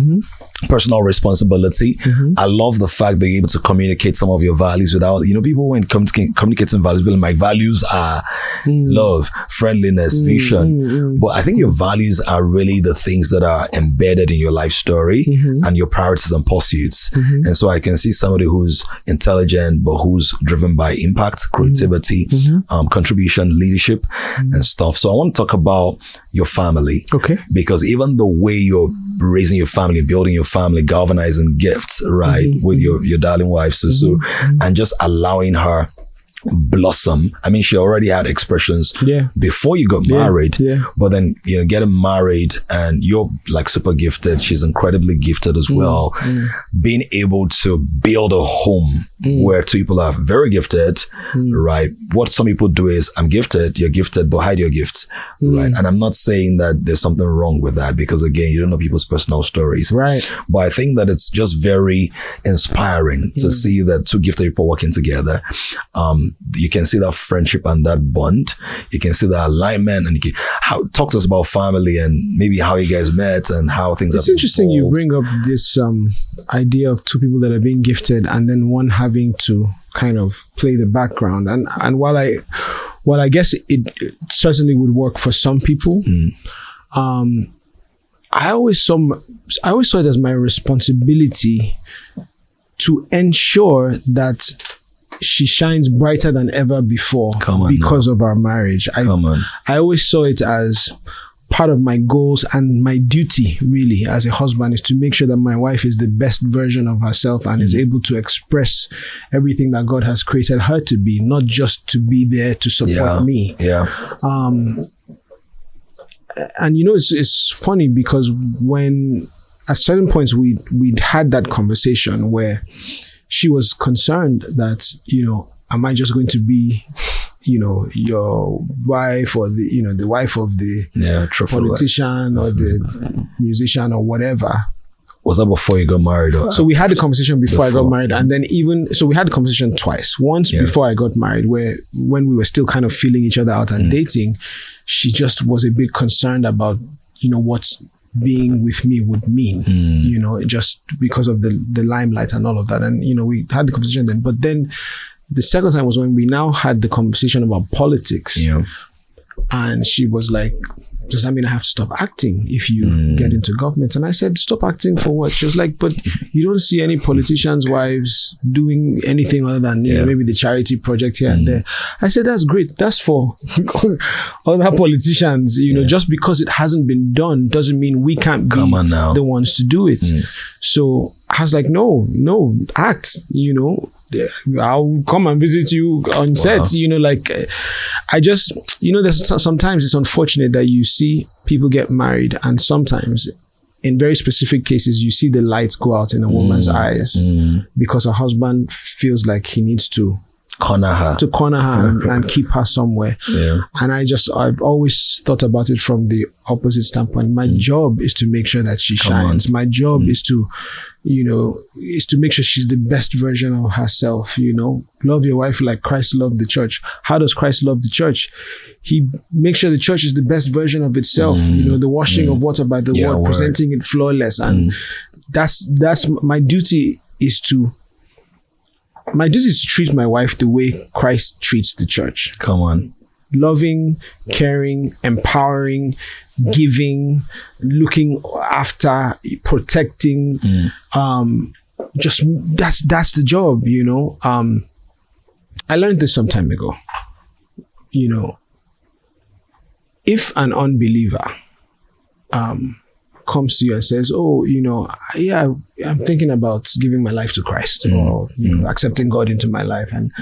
personal responsibility. I love the fact that you're able to communicate some of your values without, people when communicating values, my values are love, friendliness, vision. But I think your values are really the things that are embedded in your life story and your priorities and pursuits. And so I can see somebody who's intelligent, but who's driven by impact, creativity, contribution, leadership, and stuff. So I want to talk about your family. Okay. Because even the way you're raising your family, building your family, galvanizing gifts, right, with your darling wife, Susu, and just allowing her blossom. I mean, she already had expressions before you got married, but then, getting married and you're like super gifted. She's incredibly gifted as well. Being able to build a home where two people are very gifted, right? What some people do is, I'm gifted, you're gifted, but hide your gifts, right? And I'm not saying that there's something wrong with that, because again, you don't know people's personal stories, right? But I think that it's just very inspiring to see that two gifted people working together. You can see that friendship and that bond. You can see that alignment, and you can talk to us about family and maybe how you guys met and how things. It's interesting you bring up this idea of two people that are being gifted and then one having to kind of play the background. And while I guess it certainly would work for some people, I always saw it as my responsibility to ensure that she shines brighter than ever before because of our marriage. I always saw it as part of my goals and my duty, really, as a husband, is to make sure that my wife is the best version of herself and is able to express everything that God has created her to be, not just to be there to support me. And it's funny because when at certain points we'd had that conversation where she was concerned that, am I just going to be, your wife or the wife of the politician or the musician or whatever. Was that before you got married? So we had the conversation before I got married, and then we had the conversation twice. Once before I got married, when we were still kind of feeling each other out and dating, she just was a bit concerned about, what's being with me would mean, just because of the limelight and all of that. And, we had the conversation then. But then the second time was when we now had the conversation about politics. And she was like, does that mean I have to stop acting if you get into government? And I said, stop acting for what? She was like, but you don't see any politicians' wives doing anything other than maybe the charity project here and there. I said, that's great. That's for other politicians. Just because it hasn't been done doesn't mean we can't be the ones to do it. So I was like, no, act, I'll come and visit you on set, I just, there's sometimes it's unfortunate that you see people get married, and sometimes in very specific cases, you see the light go out in a woman's eyes because her husband feels like he needs to corner her and keep her somewhere. And I've always thought about it from the opposite standpoint. My job is to make sure that she shines. My job is to make sure she's the best version of herself. Love your wife like Christ loved the church. How does Christ love the church? He makes sure the church is the best version of itself. The washing of water by the word, presenting it flawless. And that's my duty is to treat my wife the way Christ treats the church. Loving, caring, empowering, giving, looking after, protecting. Just that's the job, I learned this some time ago. If an unbeliever comes to you and says, I'm thinking about giving my life to Christ or accepting God into my life, and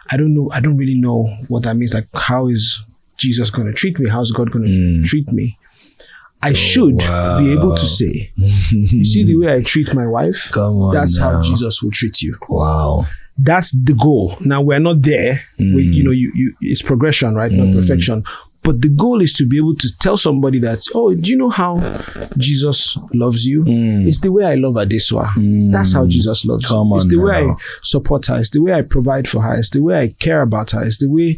I don't really know what that means. Like, how is Jesus going to treat me? How's God going to treat me? I should be able to say, you see the way I treat my wife? That's how Jesus will treat you. Wow. That's the goal. Now, we're not there. It's progression, right? Not perfection. But the goal is to be able to tell somebody that, oh, do you know how Jesus loves you? It's the way I love Adeswa. That's how Jesus loves you. It's the way I support her. It's the way I provide for her. It's the way I care about her. It's the way,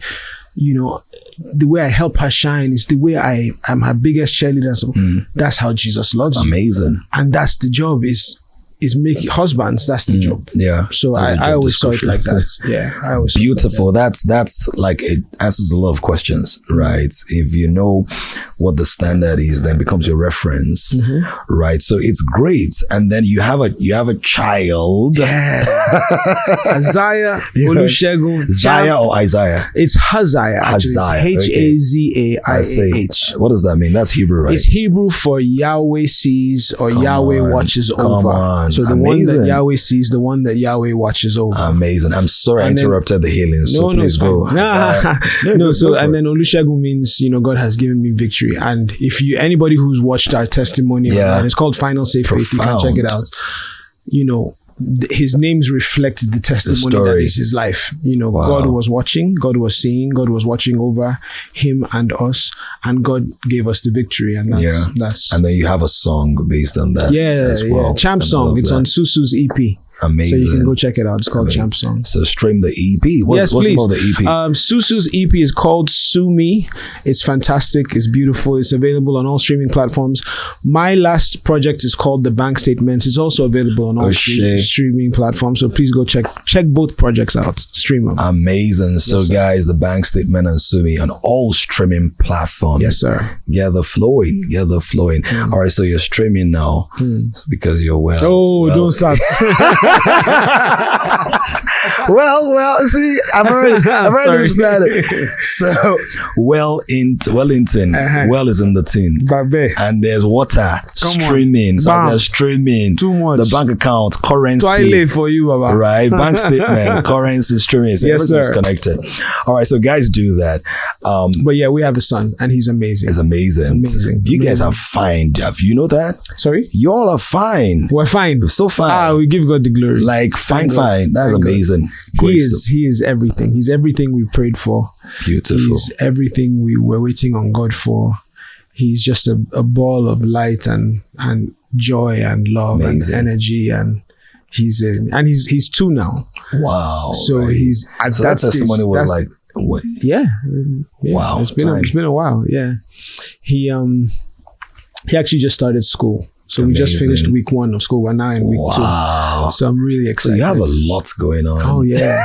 the way I help her shine. It's the way I am her biggest cheerleader. So that's how Jesus loves you. Amazing. And that's the job is making husbands. That's the job. Yeah. So I always saw it like that. Yeah. I always beautiful. That's like, it answers a lot of questions, right? If you know what the standard is, then it becomes your reference, right? So it's great. And then you have a child. Yeah. Isaiah Olusegun. Zaya or Isaiah? It's Haziah. Hazaaiah. What does that mean? That's Hebrew, right? It's Hebrew for Yahweh sees or Yahweh watches over. So the one that Yahweh sees, the one that Yahweh watches over. Amazing. I'm sorry I interrupted the healing. So please go. And then Olusegun means, God has given me victory. And if anybody who's watched our testimony, it's called Final Safe Faith, you can check it out. His names reflect the testimony that is his life. God was watching, God was seeing, God was watching over him and us, and God gave us the victory. And that's and then you have a song based on that. As well. Champ song. It's on Susu's EP. Amazing. So you can go check it out. It's called Champ Song. So stream the EP. Yes, please. What's the EP? Susu's EP is called Sue Me. It's fantastic. It's beautiful. It's available on all streaming platforms. My last project is called The Bank Statements. It's also available on all streaming platforms. So please go check both projects out. Stream them. Amazing. So guys, The Bank Statement and Sue Me on all streaming platforms. Yes, sir. Yeah, they're flowing. All right, so you're streaming now because you're well. Oh, don't start. well, see, I've already started. So, Wellington, well is in the tin, and there's water streaming. So there's streaming. Too much. The bank account, currency. Toilet for you, Baba. Right, bank statement, currency, streaming. So everything's connected. All right, so guys, do that. But yeah, we have a son, and he's amazing. He's amazing. You guys are fine. You know that? Sorry, you all are fine. We're fine. We're so fine. We give God the glory. Like fine. That's amazing. He is everything. He's everything we prayed for. Beautiful. He's everything we were waiting on God for. He's just a ball of light and joy and love and energy, and he's 2 now. Wow. So he's at that testimony stage, was like what? Yeah. Wow. It's been a while. Yeah. He actually just started school. So we just finished week 1 of school. We're now in week 2. So I'm really excited. So you have a lot going on. Oh yeah.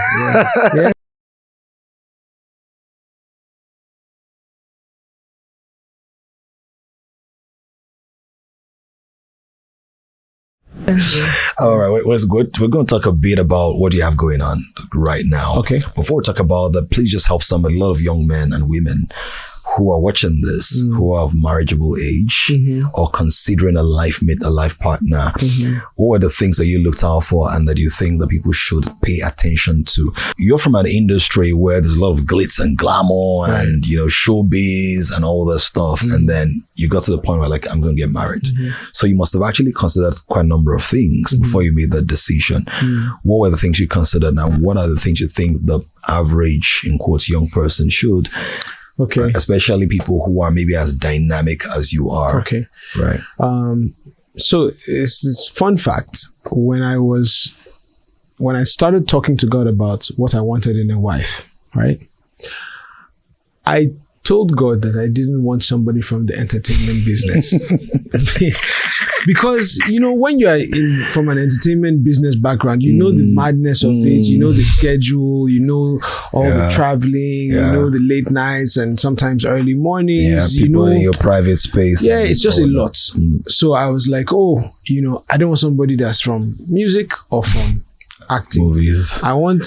All right, we're going to talk a bit about what you have going on right now. Okay. Before we talk about that, please just help somebody, a lot of young men and women who are watching this, who are of marriageable age or considering a life mate, a life partner. What are the things that you looked out for and that you think that people should pay attention to? You're from an industry where there's a lot of glitz and glamour and, showbiz and all that stuff. And then you got to the point where like, I'm going to get married. So you must have actually considered quite a number of things before you made that decision. What were the things you considered, and what are the things you think the average, in quotes, young person should? Okay. Especially people who are maybe as dynamic as you are. Okay. Right. So it's this fun fact. When I started talking to God about what I wanted in a wife, right? I told God that I didn't want somebody from the entertainment business. Because, when you are from an entertainment business background, you know the madness of it, you know the schedule, you know all the traveling, you know the late nights and sometimes early mornings. People in your private space. Yeah, it's just a lot. So I was like, I don't want somebody that's from music or from acting. Movies. I want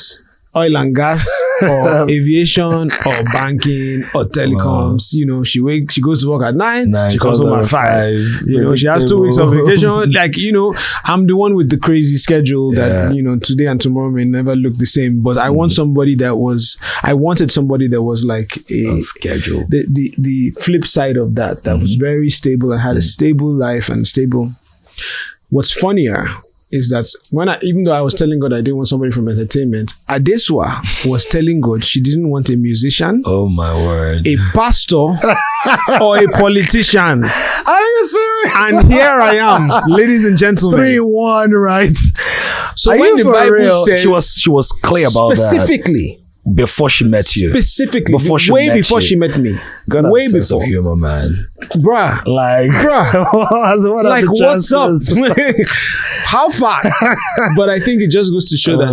oil and gas or aviation or banking or telecoms. You know, she goes to work at 9, she comes home at 5. You know, she has 2 weeks of vacation. Like, you know, I'm the one with the crazy schedule that, you know, today and tomorrow may never look the same. But I wanted somebody that was like a schedule. The flip side of that was very stable and had a stable life and stable. What's funnier is that even though I was telling God I didn't want somebody from entertainment, Adesua was telling God she didn't want a musician. Oh my word. A pastor or a politician. Are you serious? And here I am, ladies and gentlemen. 3-1, right? So Are when the Bible says, she was clear about specifically, that. Before she met you. Specifically. Before she met me. God, way sense before. Of humor, man. Bruh. Like, what's up? How far? But I think it just goes to show that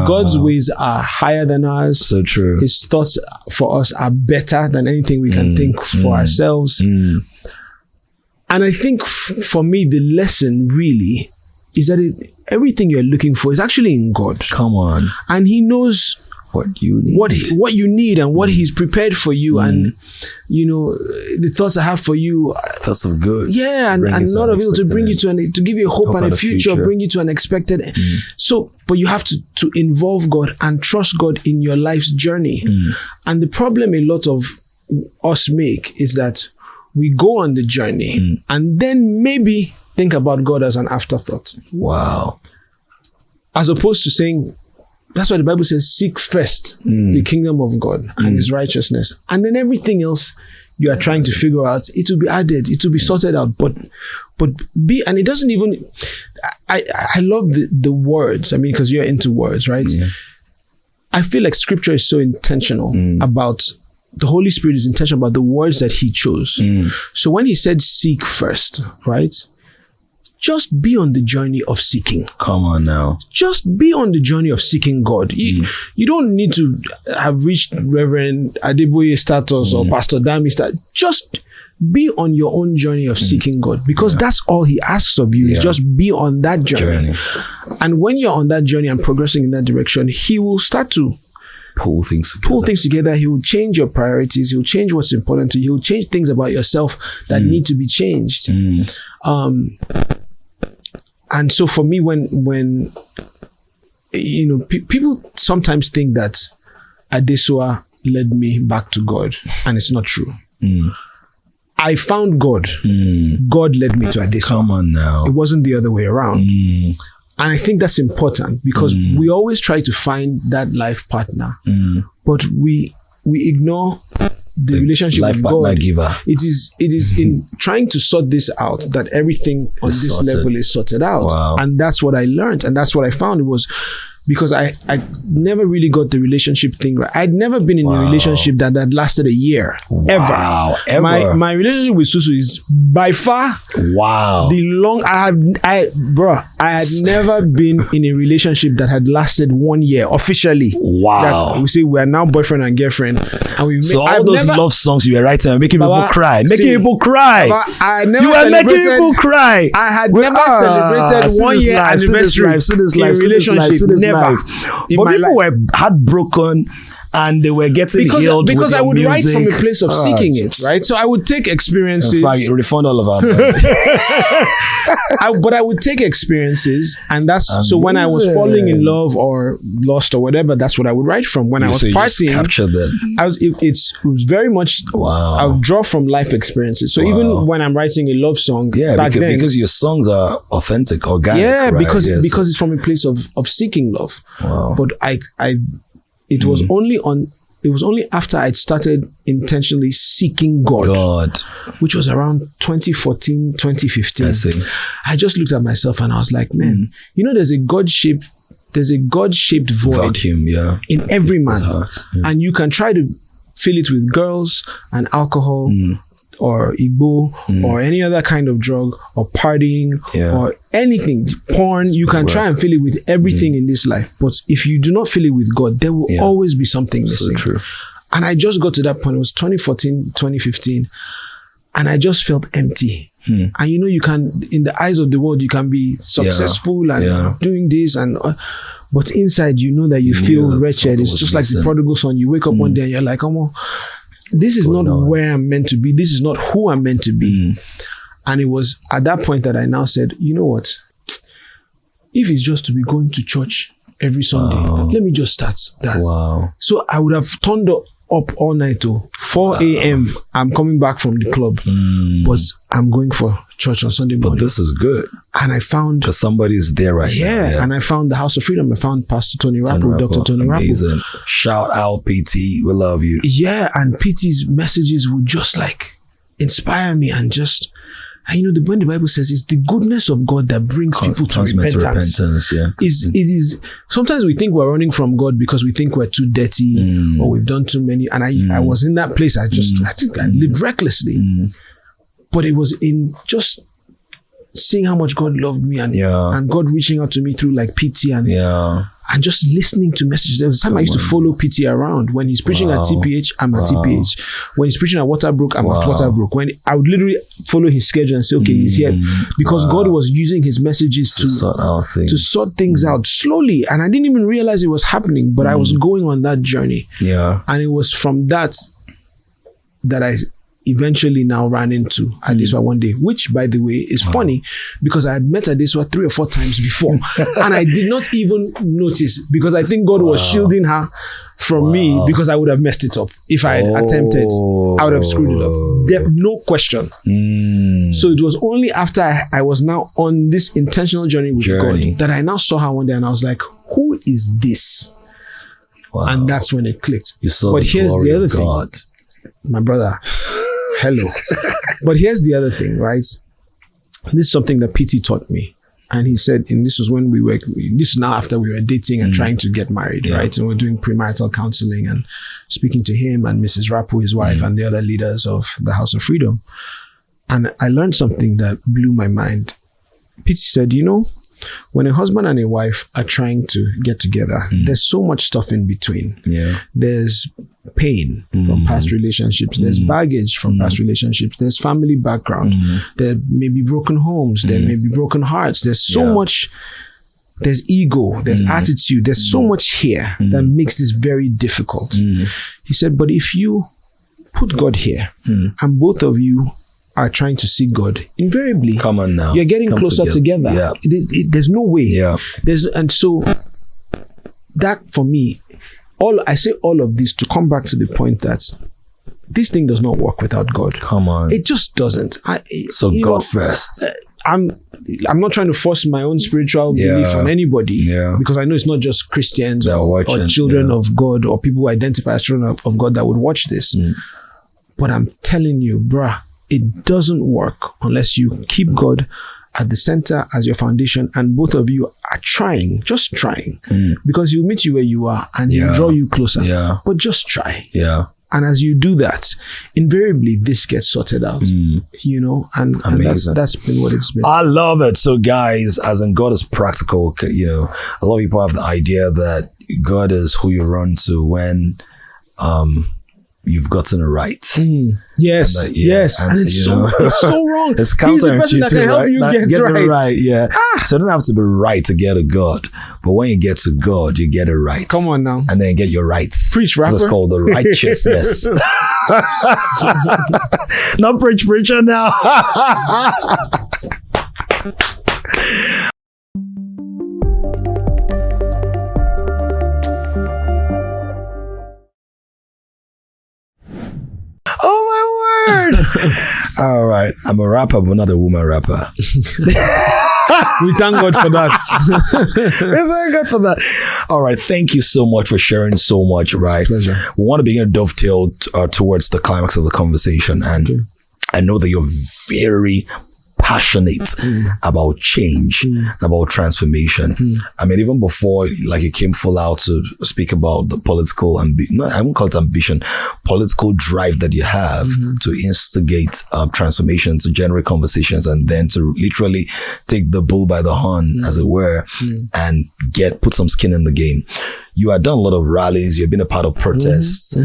God's ways are higher than ours. So true. His thoughts for us are better than anything we can think for ourselves. And I think for me, the lesson really is that everything you're looking for is actually in God. Come on. And He knows what you need, what you need, and what He's prepared for you, and you know the thoughts I have for you, thoughts of good, and not of evil, to bring you to give you a hope and a future, bring you to an expected. So, but you have to involve God and trust God in your life's journey. And the problem a lot of us make is that we go on the journey and then maybe think about God as an afterthought. Wow. As opposed to saying, that's why the Bible says, seek first the kingdom of God and His righteousness. And then everything else you are trying to figure out, it will be added, it will be sorted out. But and it doesn't even, I love the words. I mean, because you're into words, right? Yeah. I feel like scripture is so intentional about, the Holy Spirit is intentional about the words that He chose. So when He said seek first, right? Just be on the journey of seeking. Come on now. Just be on the journey of seeking God. You don't need to have reached Reverend Adeboye status or Pastor Dami status. Just be on your own journey of seeking God, because that's all He asks of you, is just be on that journey. And when you're on that journey and progressing in that direction, He will start to pull things together. He will change your priorities. He will change what's important to you. He will change things about yourself that need to be changed. And so for me, when you know, people sometimes think that Adesua led me back to God, and it's not true. I found God. God led me to Adesua. Come on now. It wasn't the other way around. And I think that's important, because we always try to find that life partner, but we ignore the relationship life with partner God. Giver. It is in trying to sort this out that everything on this sorted. Level is sorted out. Wow. And that's what I learned, and that's what I found. It was because I never really got the relationship thing right. I'd never been in a relationship that had lasted a year. Ever. My relationship with Susu is by far the long I had never been in a relationship that had lasted 1 year officially. That we say we're now boyfriend and girlfriend, and all those love songs you were writing are making people cry. You are making people cry. I had never celebrated 1 year anniversary in relationship. Never. But people were heartbroken and they were getting healed because with I would music. write from a place of seeking it, right? So I would take experiences. In fact, refund all of our money. But I would take experiences, and that's so when I was falling in love or lost or whatever, that's what I would write from. When I was partying, capture that. It was very much. I would draw from life experiences. So even when I'm writing a love song, because your songs are authentic, organic. Yeah, right? because it's from a place of seeking love. Wow. But it was only after I'd started intentionally seeking God, which was around 2014, 2015. I just looked at myself and I was like, man, you know, there's a God-shaped void vacuum, in every man. And you can try to fill it with girls and alcohol or Igbo or any other kind of drug or partying or anything, porn. You can try and fill it with everything in this life. But if you do not fill it with God, there will always be something missing. So true. And I just got to that point. It was 2014, 2015. And I just felt empty. And you know, you can, in the eyes of the world, you can be successful and doing this. but inside you know that you feel wretched. It's just like the missing. prodigal son. You wake up one day and you're like, oh, this is not where I'm meant to be. This is not who I'm meant to be. And it was at that point that I now said, you know what? If it's just to be going to church every Sunday, let me just start that. Wow. So I would have turned up all night to 4 a.m. I'm coming back from the club, but I'm going for church on Sunday morning. But this is good. And I found... Because somebody's there right now. Yeah, and I found the House of Freedom. I found Pastor Tony Rappo, Dr. Tony Rappo. Amazing. Shout out, PT. We love you. Yeah, and PT's messages would just like inspire me and just... And you know, when the Bible says it's the goodness of God that brings people to repentance. It is sometimes we think we're running from God because we think we're too dirty or we've done too many. And I was in that place. I think I lived recklessly. But it was in just seeing how much God loved me and God reaching out to me through like PT and just listening to messages. There was a time I used to follow PT around. When he's preaching at TPH, I'm at TPH. When he's preaching at Waterbrook, I'm at Waterbrook. When I would literally follow his schedule and say, okay, he's here. Because God was using his messages to sort things out slowly. And I didn't even realize it was happening, but I was going on that journey. Yeah. And it was from that I eventually now ran into Adeswa one day, which by the way is funny because I had met Adeswa 3 or 4 times before and I did not even notice because I think God was shielding her from me because I would have messed it up. If I had attempted, I would have screwed it up. There, no question. So it was only after I was now on this intentional journey with God that I now saw her one day and I was like, who is this? And that's when it clicked. But here's the other thing. My brother, hello. But here's the other thing, right? This is something that PT taught me. And he said, and this was when this is now after we were dating and trying to get married, right? And we're doing premarital counseling and speaking to him and Mrs. Rappo, his wife, and the other leaders of the House of Freedom. And I learned something that blew my mind. PT said, you know, when a husband and a wife are trying to get together, there's so much stuff in between. There's pain from past relationships. There's baggage from past relationships. There's family background. There may be broken homes. There may be broken hearts. There's so much. There's ego. There's attitude. There's so much here that makes this very difficult. He said, but if you put God here and both of you are trying to seek God, invariably, come on now, you're getting closer together. There's no way. And so that for me, I say all of this to come back to the point that this thing does not work without God. Come on, it just doesn't. God first. I'm not trying to force my own spiritual belief on anybody because I know it's not just Christians or children of God or people who identify as children of God that would watch this. But I'm telling you, bruh, it doesn't work unless you keep God at the center as your foundation and both of you are trying, just trying, because he'll meet you where you are and he'll draw you closer. But just try. And as you do that, invariably this gets sorted out, you know, and that's been what it's been. I love it. So guys, as in God is practical, you know, a lot of people have the idea that God is who you run to when, you've gotten it right. Yes, and it's so wrong. It's counterintuitive, He's the person that can help you get it right. So it doesn't have to be right to get to God, but when you get to God, you get it right. Come on now, and then get your rights. Preach, rapper. It's called the righteousness. Not preacher now. Oh my word! All right, I'm a rapper, but not a woman rapper. We thank God for that. We thank God for that. All right, thank you so much for sharing so much. Right, it's a pleasure. We want to begin to dovetail towards the climax of the conversation, and I know that you're very passionate about change, about transformation. I mean, even before, like, you came full out to speak about the political I won't call it ambition, political drive that you have to instigate transformation, to generate conversations, and then to literally take the bull by the horn, as it were, and put some skin in the game. you had done a lot of rallies. You've been a part of protests.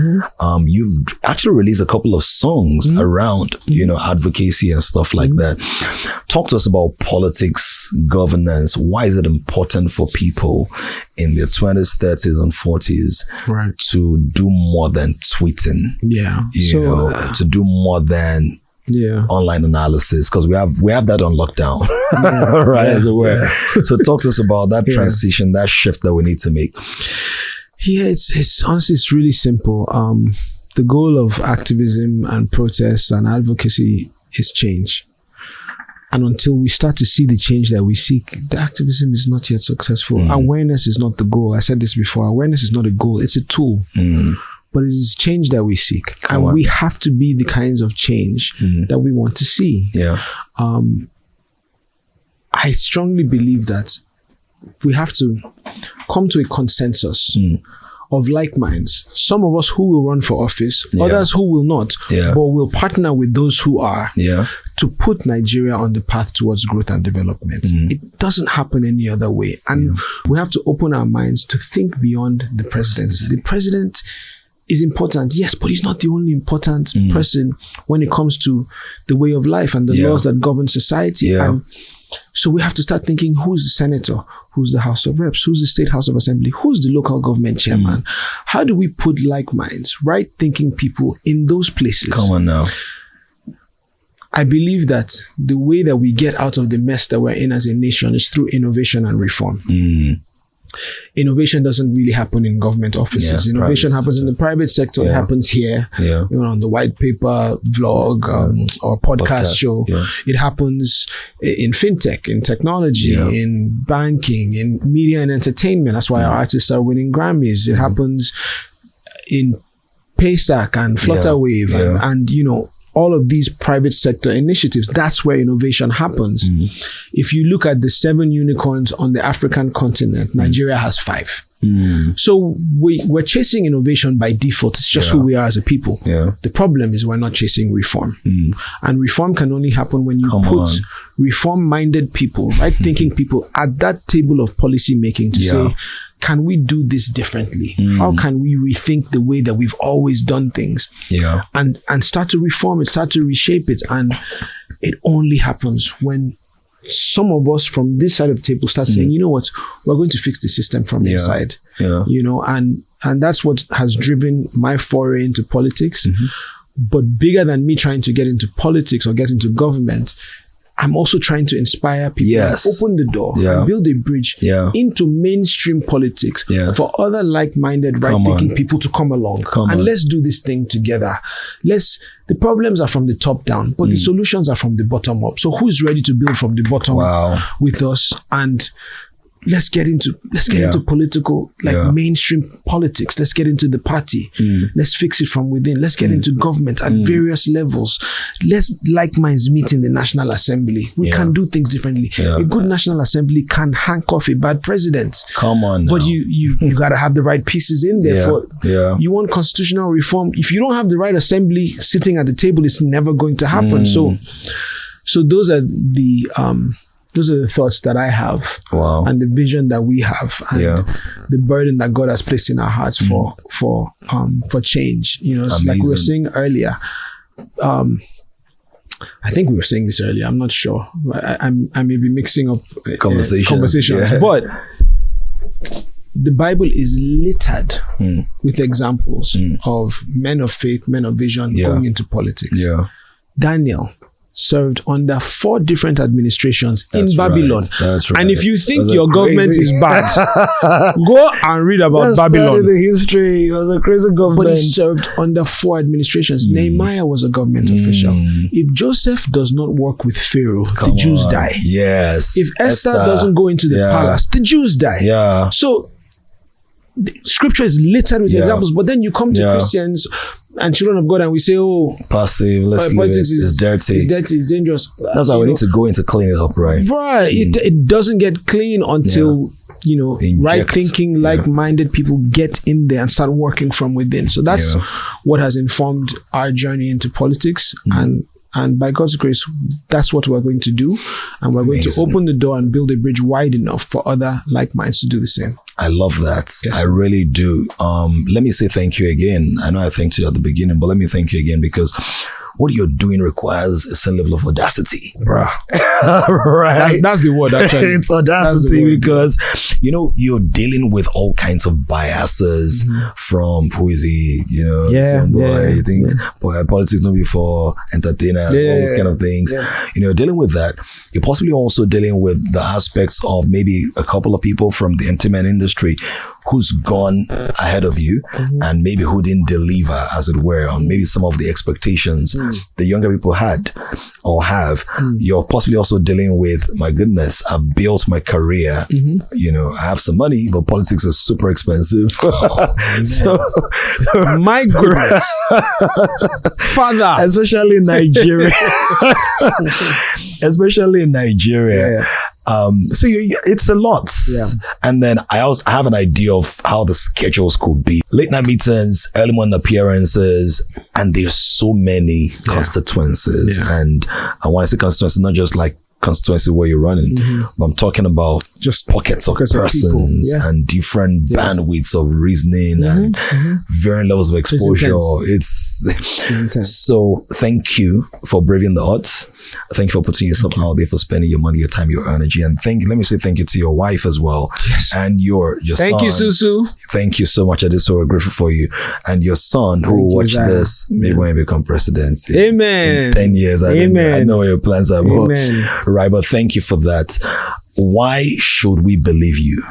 You've actually released a couple of songs around, advocacy and stuff like that. Talk to us about politics, governance. Why is it important for people in their 20s, 30s, and 40s to do more than tweeting? To do more than online analysis, because we have that on lockdown, as it were. So talk to us about that transition, that shift that we need to make. It's honestly, it's really simple. The goal of activism and protests and advocacy is change. And until we start to see the change that we seek, the activism is not yet successful. Awareness is not the goal. I said this before. Awareness is not a goal. It's a tool. But it is change that we seek. And we have to be the kinds of change that we want to see. I strongly believe that we have to come to a consensus of like minds. Some of us who will run for office, others who will not, but will partner with those who are to put Nigeria on the path towards growth and development. It doesn't happen any other way. And we have to open our minds to think beyond the presidency. The president is important, yes, but he's not the only important person when it comes to the way of life and the laws that govern society. And so we have to start thinking, who's the senator? Who's the House of Reps? Who's the State House of Assembly? Who's the local government chairman? How do we put like minds, right thinking people in those places? Come on now. I believe that the way that we get out of the mess that we're in as a nation is through innovation and reform. Innovation doesn't really happen in government offices. Innovation happens in the private sector. It happens here, on the white paper vlog or podcast show. It happens in fintech, in technology, in banking, in media and entertainment. That's why our artists are winning Grammys. It happens in Paystack and Flutterwave and all of these private sector initiatives. That's where innovation happens. If you look at the 7 unicorns on the African continent, Nigeria has 5. So we're chasing innovation by default. It's just who we are as a people. The problem is we're not chasing reform. And reform can only happen when you put reform-minded people, right-thinking people at that table of policy making to say, can we do this differently? How can we rethink the way that we've always done things? And start to reform it, start to reshape it. And it only happens when some of us from this side of the table start saying, you know what, we're going to fix the system from inside. And that's what has driven my foray into politics. But bigger than me trying to get into politics or get into government, I'm also trying to inspire people, open the door, and build a bridge into mainstream politics for other like-minded, right-thinking people to come along. Let's do this thing together. The problems are from the top down, but the solutions are from the bottom up. So who's ready to build from the bottom with us? And let's get into political, mainstream politics. Let's get into the party. Let's fix it from within. Let's get into government at various levels. Let's like minds meet in the National Assembly. We can do things differently. A good National Assembly can handcuff a bad president. Come on now. But you got to have the right pieces in there. You want constitutional reform. If you don't have the right assembly sitting at the table, it's never going to happen. So those are the thoughts that I have, and the vision that we have, and the burden that God has placed in our hearts for change. It's like we were saying earlier. I think we were saying this earlier. I'm not sure. I may be mixing up conversations, but the Bible is littered with examples of men of faith, men of vision going into politics. Daniel served under 4 different administrations in Babylon. That's right. And if you think your government is bad, go and read about Babylon. The history. It was a crazy government. But he served under 4 administrations. Nehemiah was a government official. If Joseph does not work with Pharaoh, the Jews die. Yes. If Esther doesn't go into the palace, the Jews die. So the scripture is littered with examples, but then you come to Christians and children of God and we say, passive, let's leave it. It's dirty. It's dirty, it's dangerous. That's why we need to go in to clean it up, right? Right. It doesn't get clean until, right thinking, like-minded people get in there and start working from within. So that's what has informed our journey into politics. And And by God's grace, that's what we're going to do. And we're going to open the door and build a bridge wide enough for other like minds to do the same. I love that. Yes. I really do. Let me say thank you again. I know I thanked you at the beginning, but let me thank you again because what you're doing requires a certain level of audacity. Bruh. Right? That's the word, actually. It's audacity because, you're dealing with all kinds of biases from, who is he, some boy, you think politics not before entertainers, all those kind of things. Yeah. You're dealing with that. You're possibly also dealing with the aspects of maybe a couple of people from the entertainment industry who's gone ahead of you and maybe who didn't deliver, as it were, on maybe some of the expectations the younger people had or have. You're possibly also dealing with, my goodness, I've built my career. I have some money, but politics is super expensive. So, my goodness. Father. Especially in Nigeria. Yeah. So it's a lot. Yeah. And then I have an idea of how the schedules could be. Late night meetings, early morning appearances, and there's so many constituencies. Yeah. And when I say constituencies, not just like constituency where you're running, but I'm talking about just pockets of persons and different bandwidths of reasoning and varying levels of exposure. It's intense. So thank you for braving the odds. Thank you for putting yourself out there, for spending your money, your time, your energy. And let me say thank you to your wife as well. Yes. And your son. Thank you, Susu. Thank you so much. I just so grateful for you. And your son who will watch this, maybe when you become president. Amen. In 10 years. I know what your plans are. Amen. Right, but thank you for that. Why should we believe you?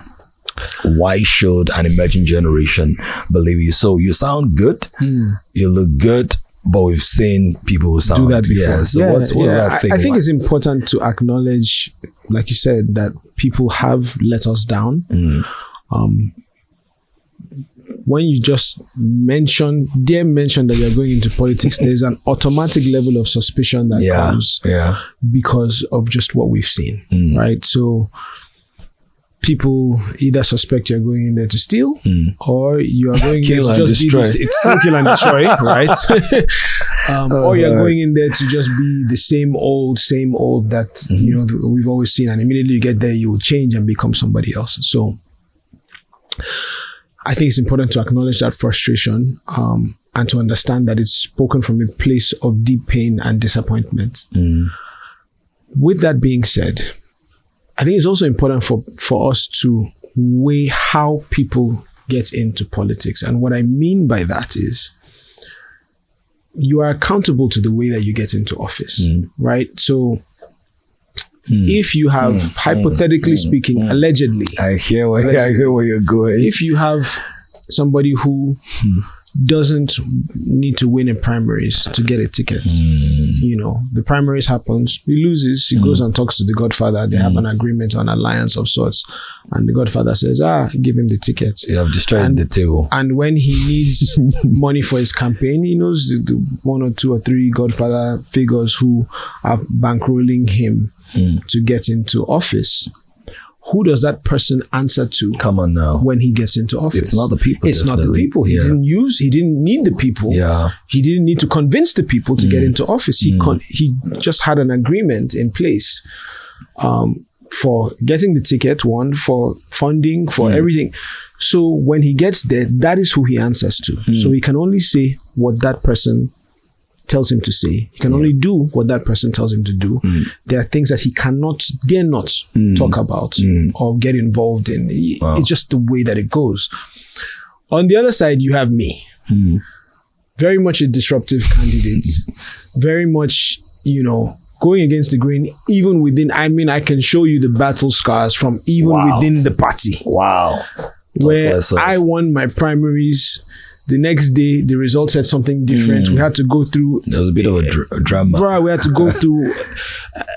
Why should an emerging generation believe you? So you sound good. You look good. But we've seen people who sound... Do that before. Yeah, so what's that thing? I think it's important to acknowledge, like you said, that people have let us down. When you just mention that you're going into politics, there's an automatic level of suspicion that comes because of just what we've seen, right? So people either suspect you're going in there to steal or you are going in there to just destroy. It's still kill and destroy, right? Or you're going in there to just be the same old that we've always seen, and immediately you get there, you will change and become somebody else. So I think it's important to acknowledge that frustration and to understand that it's spoken from a place of deep pain and disappointment. With that being said, I think it's also important for us to weigh how people get into politics. And what I mean by that is you are accountable to the way that you get into office, right? So if you have, hypothetically speaking, allegedly, I hear where you're going. If you have somebody who doesn't need to win in primaries to get a ticket, the primaries happens, he loses, he goes and talks to the Godfather, they have an agreement, an alliance of sorts, and the Godfather says, give him the ticket. You have destroyed the table. And when he needs money for his campaign, he knows the 1 or 2 or 3 Godfather figures who are bankrolling him to get into office. Who does that person answer to? Come on now. When he gets into office? It's not the people. It's not the people. He didn't need the people. Yeah. He didn't need to convince the people to get into office. He just had an agreement in place for getting the ticket, one, for funding, for everything. So when he gets there, that is who he answers to. So he can only say what that person tells him to say. He can only do what that person tells him to do. There are things that he dare not talk about or get involved in. It's just the way that it goes. On the other side, you have me. Very much a disruptive candidate. Very much, going against the grain, even within, I can show you the battle scars from even within the party. Wow. Where I won my primaries. The next day, the results said something different. We had to go through... There was a bit of a drama. Bro, we had to go through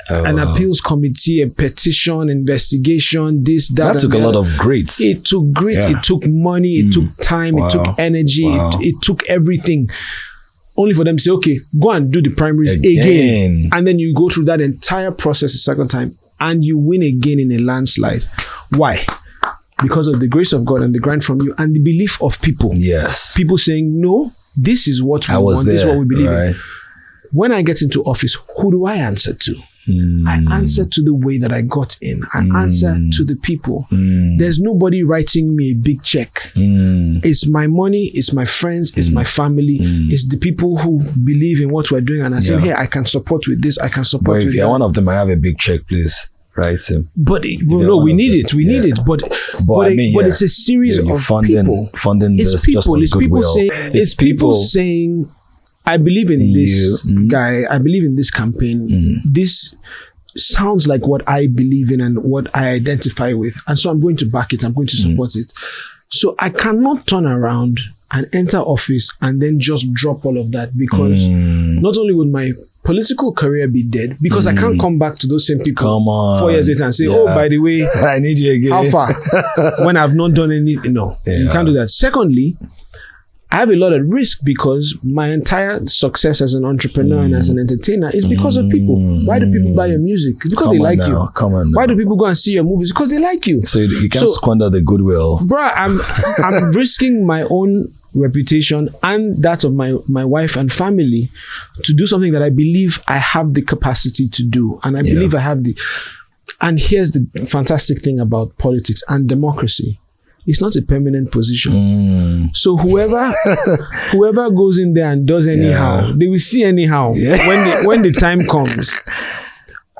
an appeals committee, a petition, investigation, this, that. That took a lot of grit. It took grit. Yeah. It took money. It took time. It took energy. It took everything. Only for them to say, okay, go and do the primaries again. And then you go through that entire process a second time and you win again in a landslide. Why? Because of the grace of God and the grant from you and the belief of people. Yes. People saying, no, this is what we want. This is what we believe in. when I get into office, who do I answer to? I answer to the way that I got in. I answer to the people. There's nobody writing me a big check. It's my money, it's my friends, it's my family, it's the people who believe in what we're doing. And I say, hey, I can support with this, I can support with that. If you're one of them, I have a big check, please write him. But we need it. We need it. But it's a series of people. Funding this just for goodwill. It's people saying, I believe in this guy. I believe in this campaign. This sounds like what I believe in and what I identify with. And so I'm going to back it. I'm going to support it. So I cannot turn around and enter office and then just drop all of that, because not only would my political career be dead, because I can't come back to those same people 4 years later and say, oh, by the way, I need you again. How far? When I've not done anything. No, you can't do that. Secondly, I have a lot at risk, because my entire success as an entrepreneur and as an entertainer is because of people. Why do people buy your music? It's because they like you. Why do people go and see your movies? Because they like you. So you can't squander the goodwill. Bruh, I'm risking my own reputation and that of my wife and family to do something that I believe I have the capacity to do. And I believe I have the... And here's the fantastic thing about politics and democracy. It's not a permanent position. So whoever goes in there and does anyhow, they will see anyhow when the time comes.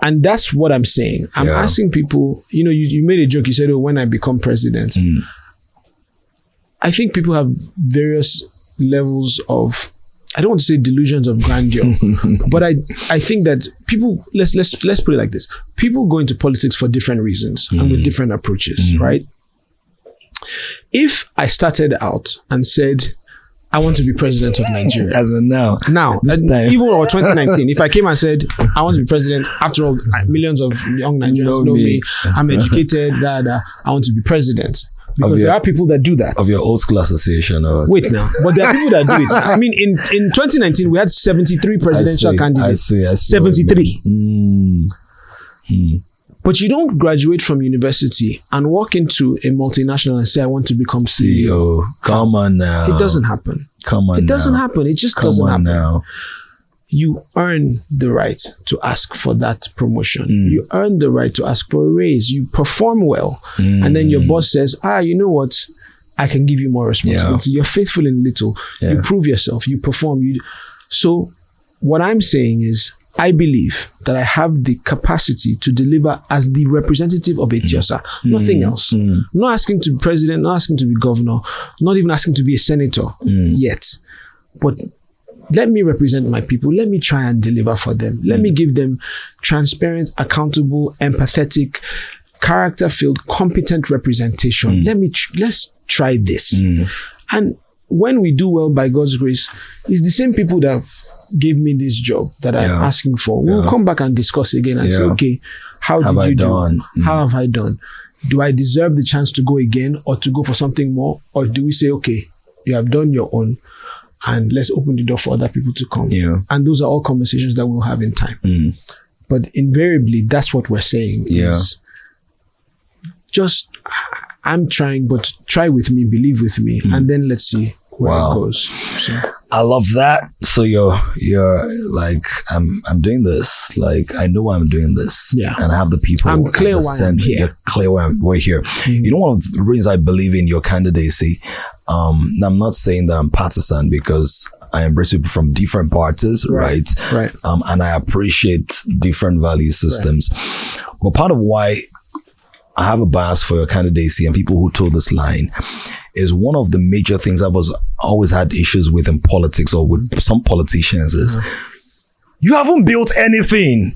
And that's what I'm saying. I'm asking people, you made a joke, you said, oh, when I become president. I think people have various levels of, I don't want to say delusions of grandeur, but I think that people, let's put it like this. People go into politics for different reasons and with different approaches, right? If I started out and said, I want to be president of Nigeria. As in now, even or 2019, if I came and said, I want to be president, after all, millions of young Nigerians know me, I'm educated, I want to be president. Because there are people that do that. Of your old school association. Wait now. But there are people that do it. I mean, in 2019, we had 73 presidential candidates. I see 73. But you don't graduate from university and walk into a multinational and say, I want to become CEO. Come on now. It doesn't happen. It doesn't happen. It just doesn't happen. Now. You earn the right to ask for that promotion. You earn the right to ask for a raise. You perform well. And then your boss says, you know what? I can give you more responsibility. You're faithful in little. You prove yourself. You perform. So what I'm saying is, I believe that I have the capacity to deliver as the representative of a 𝐇𝐎𝐒, nothing else. I'm not asking to be president, not asking to be governor, not even asking to be a senator yet. But let me represent my people. Let me try and deliver for them. Let me give them transparent, accountable, empathetic, character-filled, competent representation. Let's try this. And when we do well, by God's grace, it's the same people that gave me this job that I'm asking for. We'll come back and discuss again and say, okay, how did you do? How have I done? Do I deserve the chance to go again or to go for something more? Or do we say, okay, you have done your own and let's open the door for other people to come? And those are all conversations that we'll have in time. But invariably, that's what we're saying is just, I'm trying, but try with me, believe with me, and then let's see where it goes. So. I love that. So you're like, I'm doing this. Like, I know why I'm doing this. And I have the people. I'm clear why I'm here. You're clear why we're here. You know, one of the reasons I believe in your candidacy, I'm not saying that I'm partisan, because I embrace people from different parties, right? And I appreciate different value systems. But part of why I have a bias for your candidacy and people who told this line is one of the major things I've always had issues with in politics or with some politicians is you haven't built anything.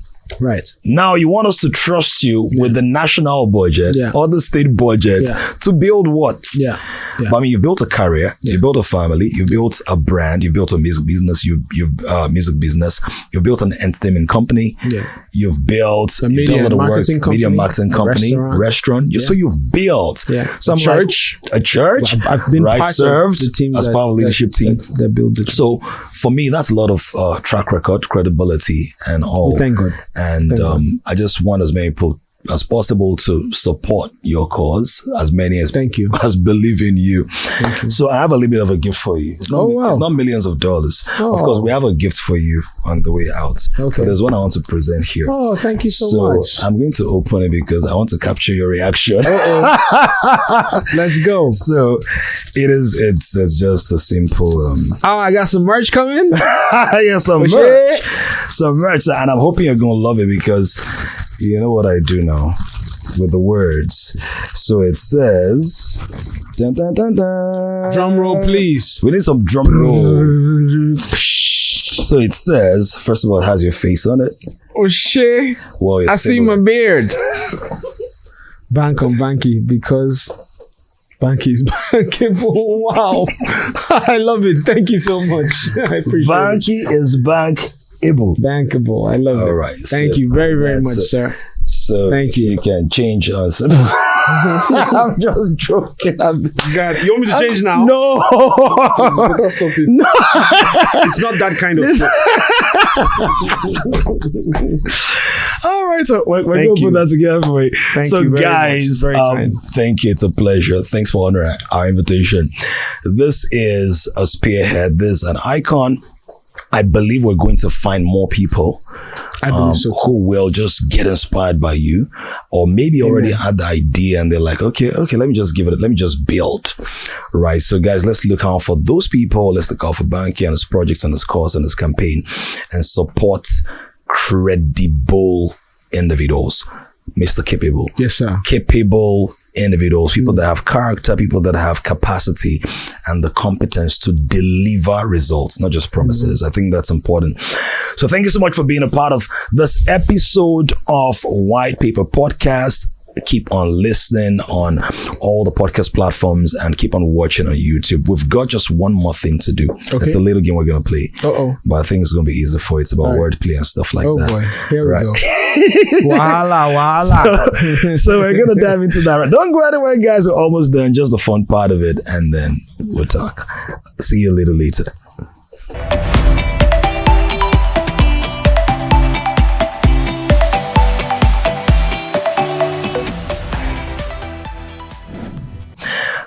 Now you want us to trust you with the national budget or the state budget to build what? But I mean, you've built a career, you built a family, you built a brand, you built a music business, you've built an entertainment company, you've built a media marketing company, restaurant. So you've built so a church. I've been served the team as part of the leadership team. That built it. So for me, that's a lot of track record, credibility, and all. Thank God. And I just want as many as possible to support your cause, as many as Thank you. as believe in you. Thank you. So I have a little bit of a gift for you. It's not, it's not millions of dollars. Of course, we have a gift for you on the way out. Okay. But there's one I want to present here. Oh, thank you so much. I'm going to open it because I want to capture your reaction. Let's go. So it's just a simple I got some merch coming. yeah, some merch, and I'm hoping you're gonna love it because you know what I do now with the words. So it says, dun, dun, dun, dun. Drum roll, please. We need some drum roll. So it says, first of all, it has your face on it. Oh shit! Well, I see my beard. Bank on Banky because Banky is bankable. Wow. I love it. Thank you so much. I appreciate Banky is bankable. Bankable. I love it. All right. Thank you very, very much, sir. So thank you. You can change us. I'm just joking. God, you want me to change now? No. Please, stop it. No. It's not that kind of All right, so we're going to put that together for you. Thank you very guys, thank you. It's a pleasure. Thanks for honoring our invitation. This is a spearhead. This is an icon. I believe we're going to find more people who will just get inspired by you, or maybe already had the idea and they're like, okay, let me just give it, let me just build. Right. So guys, let's look out for those people. Let's look out for Banky and his projects and his cause and his campaign, and support credible individuals. Mr. Capable. Yes, sir. Capable individuals, people that have character, people that have capacity and the competence to deliver results, not just promises. I think that's important. So thank you so much for being a part of this episode of White Paper Podcast. Keep on listening on all the podcast platforms and keep on watching on YouTube. We've got just one more thing to do. Okay. It's a little game we're going to play. But I think it's going to be easy for you. It's about wordplay and stuff like that. Oh boy. Here we go. Wala. So we're going to dive into that. Don't go anywhere, guys. We're almost done. Just the fun part of it. And then we'll talk. See you a little later.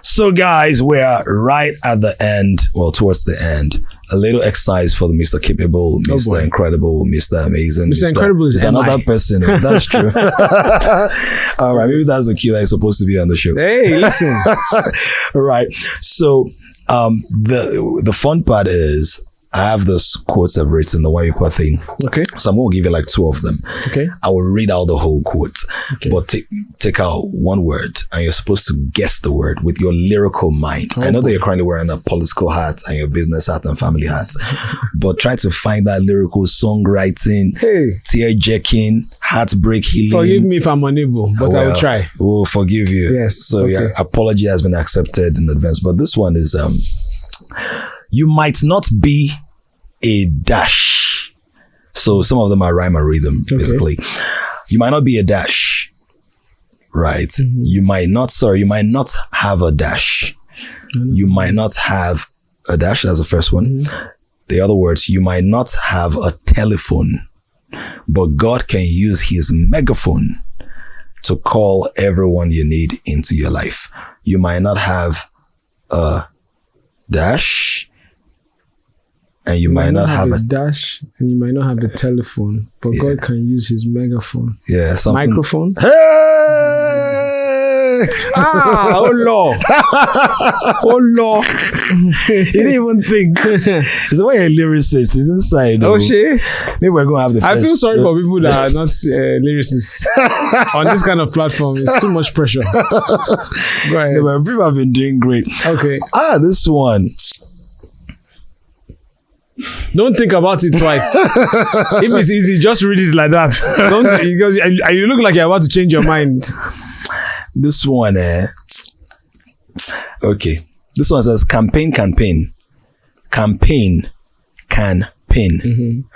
So guys, we are right at the end, well, towards the end. A little exercise for the Mr. Capable, Mr. Incredible, Mr. Amazing. Mr. Incredible is another person. That's true. All right, maybe that's the cue that is supposed to be on the show. Hey, listen. All right. So the fun part is I have this quotes I've written, the white paper thing. Okay. So I'm going to give you like 2 of them. Okay. I will read out the whole quote, but take out one word and you're supposed to guess the word with your lyrical mind. I know that you're currently wearing a political hat and your business hat and family hat, but try to find that lyrical songwriting, tear-jerking, heartbreak healing. Forgive me if I'm unable, but I will try. We'll forgive you. Yes. So yeah, apology has been accepted in advance, but this one is, you might not be a dash. So some of them are rhyme and rhythm, basically. You might not be a dash, right? You might not have a dash. You might not have a dash. That's the first one. The other words, you might not have a telephone, but God can use his megaphone to call everyone you need into your life. You might not have a dash, and you might not have a dash, and you might not have a telephone, but God can use his megaphone. Yeah, microphone. Hey! Oh Lord! Oh Lord! You didn't even think. It's the way a lyricist is inside. Oh shit! Maybe we're gonna have the. I feel sorry for people that are not lyricists on this kind of platform. It's too much pressure. Go ahead. Yeah, people have been doing great. Okay. This one. Don't think about it twice. If it's easy, just read it like that. Because you look like you're about to change your mind. This one, okay. This one says campaign.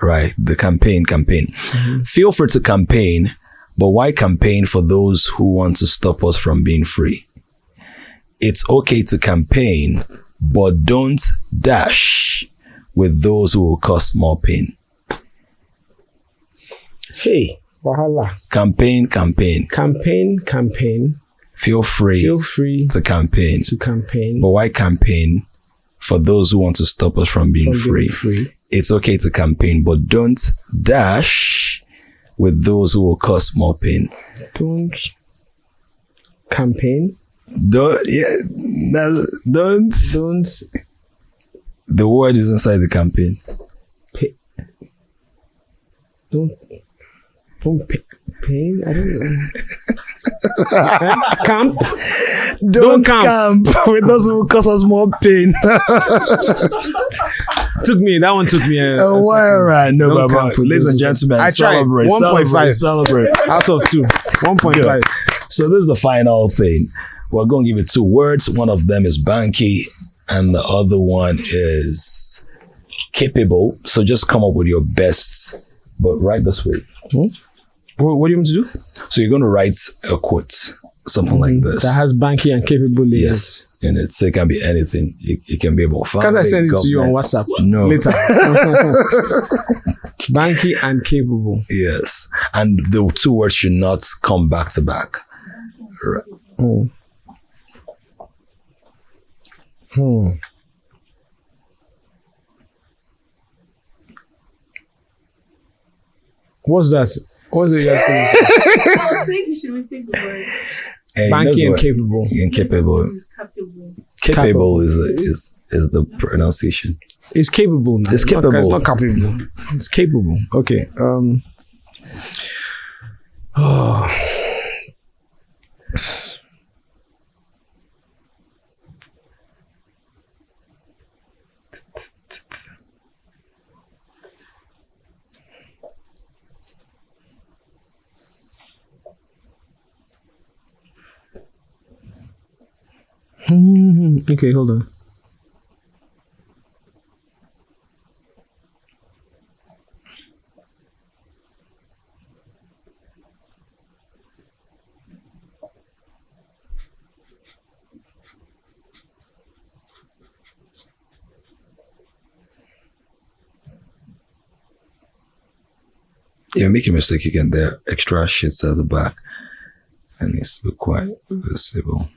Right, the campaign. Feel free to campaign, but why campaign for those who want to stop us from being free? It's okay to campaign, but don't dash with those who will cause more pain. Hey. Wahala. Campaign. Campaign. Feel free to campaign. But why campaign? For those who want to stop us from being free. It's okay to campaign, but don't dash with those who will cause more pain. Don't campaign. Don't. The word is inside the campaign. Pain? I don't know. Camp? Don't camp with those who cause us more pain. That one took me a while, right? No, but ladies and gentlemen, I tried. 1.5. Celebrate. Out of 2. 1.5. So this is the final thing. We're going to give it 2 words. One of them is Banky, and the other one is capable. So just come up with your best, but write this way. What do you want me to do? So you're going to write a quote, something like this. That has Banky and capable in yes. In it. So it can be anything. It can be about family. Can't I send it to you on WhatsApp? No. Later. Banky and capable. Yes. And the 2 words should not come back to back. Right. What's that? What's it just going? I think you should rethink the word. Banky and capable. Capable is the pronunciation. It's capable now. It's capable. It's not capable. It's capable. Okay. Okay, hold on. If you make a mistake again, there are extra shits at the back. It needs to be quite visible.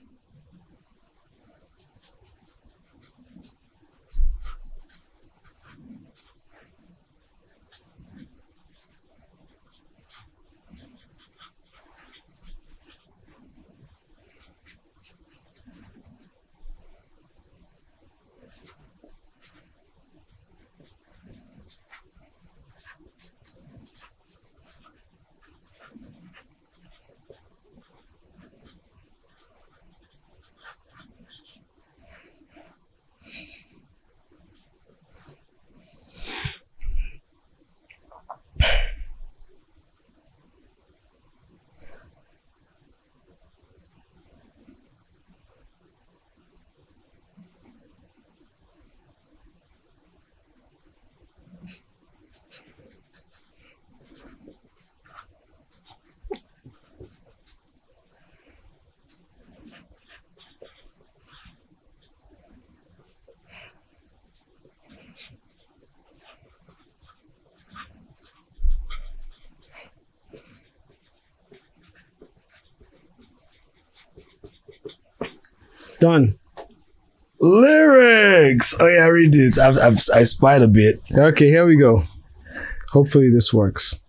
Done. Lyrics. Oh yeah, read it. I spied a bit. Okay, here we go. Hopefully this works.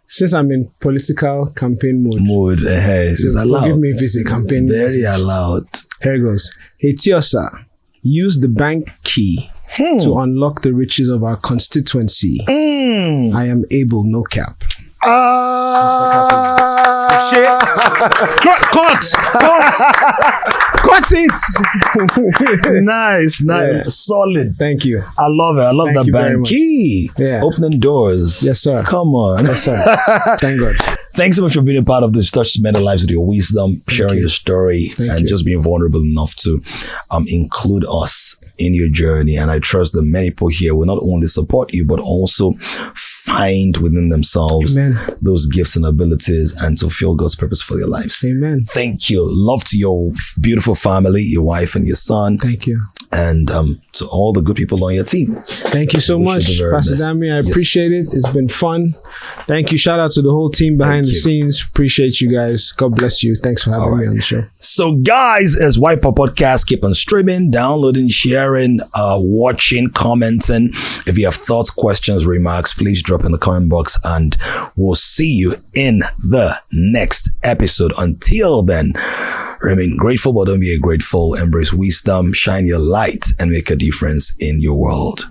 Since I'm in political campaign mode. It's allowed. Forgive me if it's a campaign. Very allowed. Here it goes. Hey Tiosa, use the bank key to unlock the riches of our constituency. I am able, no cap. Shit. Cut it. Nice. Yeah. Solid. Thank you. I love it. I love that bank key. Yeah. Opening doors. Yes, sir. Come on. Yes, sir. Thank God. Thanks so much for being a part of this. Touch many lives with your wisdom, sharing your story, and just being vulnerable enough to include us in your journey. And I trust that many people here will not only support you, but also find within themselves those gifts and abilities and to feel God's purpose for their lives. Amen. Thank you. Love to your beautiful family, your wife and your son. Thank you. and to all the good people on your team. Thank you so much, Pastor Dami. I appreciate it. It's been fun. Thank you. Shout out to the whole team behind the scenes. Appreciate you guys. God bless you. Thanks for having me on the show. So guys, as White Paper Podcast, keep on streaming, downloading, sharing, watching, commenting. If you have thoughts, questions, remarks, please drop in the comment box, and we'll see you in the next episode. Until then, remain grateful, but don't be ungrateful. Embrace wisdom, shine your light, and make a difference in your world.